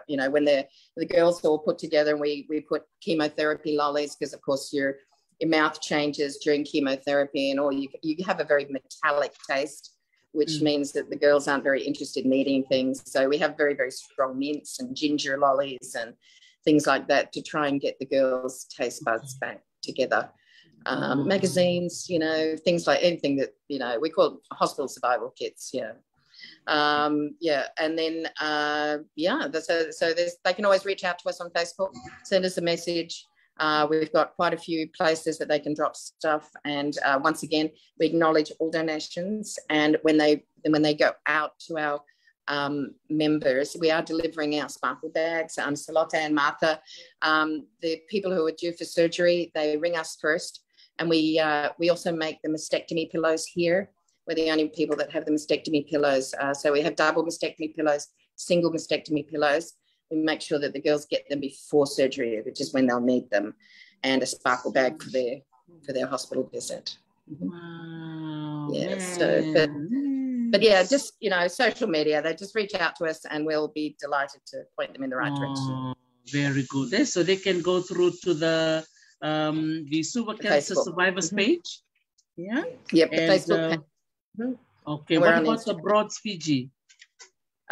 you know, when the girls all put together, and we put chemotherapy lollies, because of course your mouth changes during chemotherapy, and you have a very metallic taste, which means that the girls aren't very interested in eating things. So we have very, very strong mints and ginger lollies and things like that to try and get the girls' taste buds back together. Magazines, you know, things like anything that, you know, we call hospital survival kits, yeah. And then, so they can always reach out to us on Facebook, send us a message. We've got quite a few places that they can drop stuff, and once again, we acknowledge all donations. And when they go out to our members, we are delivering our sparkle bags. Salota and Martha, the people who are due for surgery, they ring us first, and we also make the mastectomy pillows here. We're the only people that have the mastectomy pillows. So we have double mastectomy pillows, single mastectomy pillows. We make sure that the girls get them before surgery, which is when they'll need them, and a sparkle bag for their hospital visit. Wow. Yeah. So, but yeah, just, you know, social media. They just reach out to us, and we'll be delighted to point them in the right direction. Very good. So they can go through to the Suva Cancer Survivors page. Yeah. Yep. The Facebook page. Okay. What about the Broads Fiji?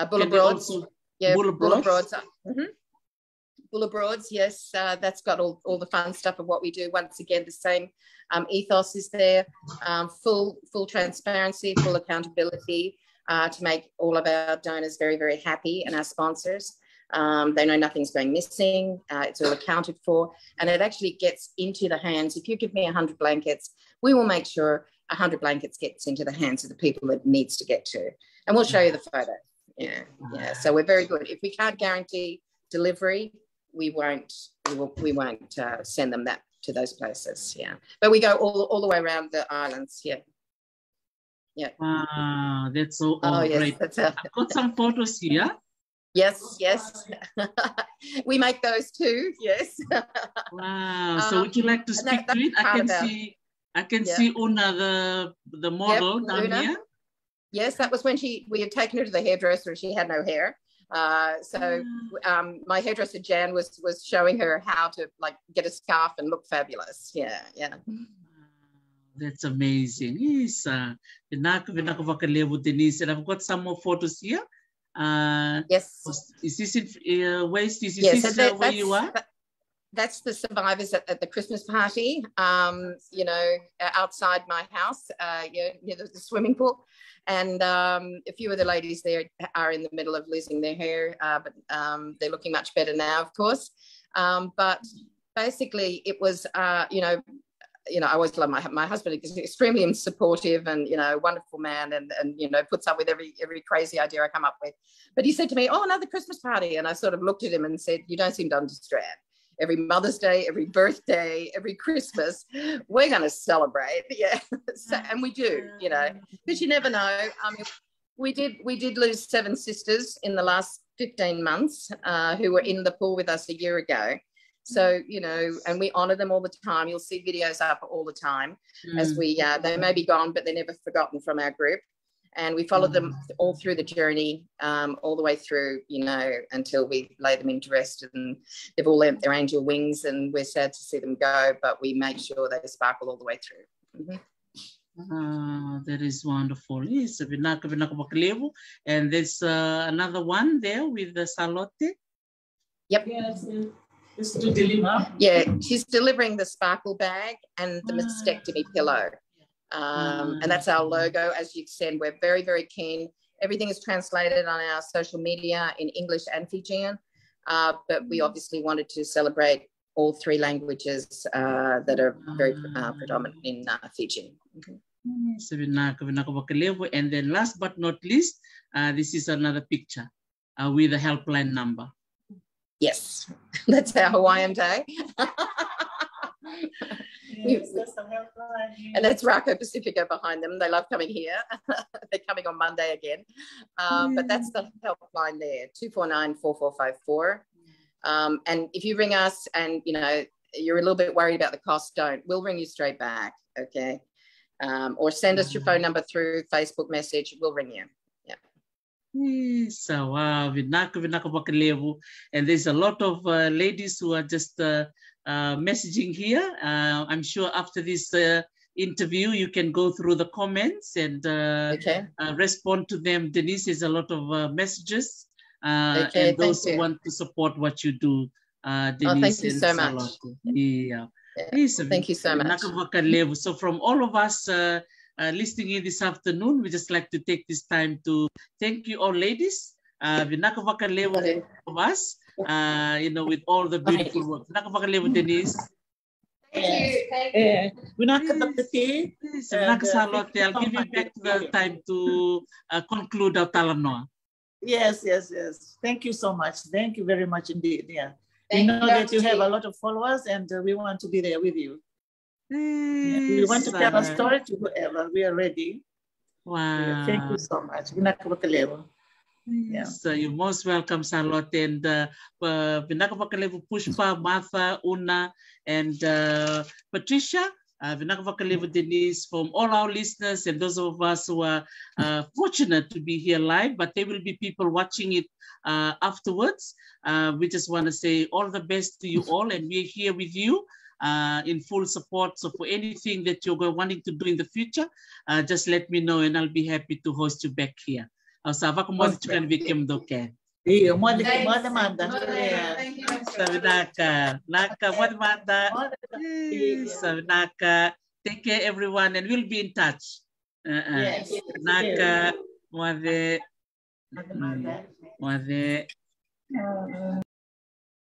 Bula Broads. Yeah, Bula Broads. Bula Broads, yes. That's got all the fun stuff of what we do. Once again, the same ethos is there. Full transparency, full accountability to make all of our donors very, very happy, and our sponsors. They know nothing's going missing. It's all accounted for, and it actually gets into the hands. If you give me 100 blankets, we will make sure 100 blankets gets into the hands of the people it needs to get to, and we'll show you the photo. Yeah. So we're very good. If we can't guarantee delivery, we won't send them that to those places. Yeah, but we go all the way around the islands. Yeah. Wow, that's so great. Yes, I've got some photos here. Yes. We make those too. Yes. Wow. So would you like to speak to it? I can see Una, the model down Una. here. Yes, that was when we had taken her to the hairdresser and she had no hair. My hairdresser Jan was showing her how to get a scarf and look fabulous. Yeah. That's amazing. Yes. Denise, and I've got some more photos here. Yes. Is this in waist? Is this where you are? That's the survivors at the Christmas party, outside my house, near the swimming pool. And a few of the ladies there are in the middle of losing their hair, but they're looking much better now, of course. But basically it was, I always love my husband. He's extremely supportive and, wonderful man and puts up with every crazy idea I come up with. But he said to me, "Oh, another Christmas party." And I sort of looked at him and said, "You don't seem to understand. Every Mother's Day, every birthday, every Christmas, we're going to celebrate." Yeah. And we do, because you never know. I mean, we did lose 7 sisters in the last 15 months who were in the pool with us a year ago. So, and we honor them all the time. You'll see videos up all the time as they may be gone, but they're never forgotten from our group. And we follow them all through the journey, all the way through, until we lay them in to rest, and they've all lent their angel wings, and we're sad to see them go, but we make sure they sparkle all the way through. That is wonderful. Yes, and there's another one there with the Salote. Yep. Yes. It's to deliver. Yeah, she's delivering the sparkle bag and the mastectomy pillow. And that's our logo. As you said, we're very, very keen. Everything is translated on our social media in English and Fijian, but we obviously wanted to celebrate all 3 languages that are very predominant in Fiji. And then last but not least, this is another picture with a helpline number. Yes, that's our Hawaiian Day. Yes, that's a helpline. And that's Rako Pacifico behind them. They love coming here. They're coming on Monday again. But that's the helpline there, 249-4454. And if you ring us and, you're a little bit worried about the cost, we'll ring you straight back, okay? Or send us your phone number through Facebook message. We'll ring you. So and there's a lot of ladies who are just messaging here. I'm sure after this interview you can go through the comments and respond to them. Denise has a lot of messages and those who want to support what you do. Denise, thank you so much. Yeah. Thank you so much. So from all of us listening in this afternoon, we just like to take this time to thank you all, ladies. Of us, with all the beautiful work. Denise. Thank you. We're not going to tea. I'll give you back the time to conclude our Talanoa. Yes. Thank you so much. Thank you very much indeed. Yeah. We know that you have a lot of followers, and we want to be there with you. We want to tell a story to whoever. We are ready. Wow. Yeah, thank you so much. So you're most welcome, Charlotte, and Pushpa, Martha, Una, and Patricia, Denise, from all our listeners and those of us who are fortunate to be here live, but there will be people watching it afterwards. We just want to say all the best to you all, and we're here with you in full support. So for anything that you're wanting to do in the future, just let me know and I'll be happy to host you back here. Sabi naka, take care everyone and we'll be in touch. Naka,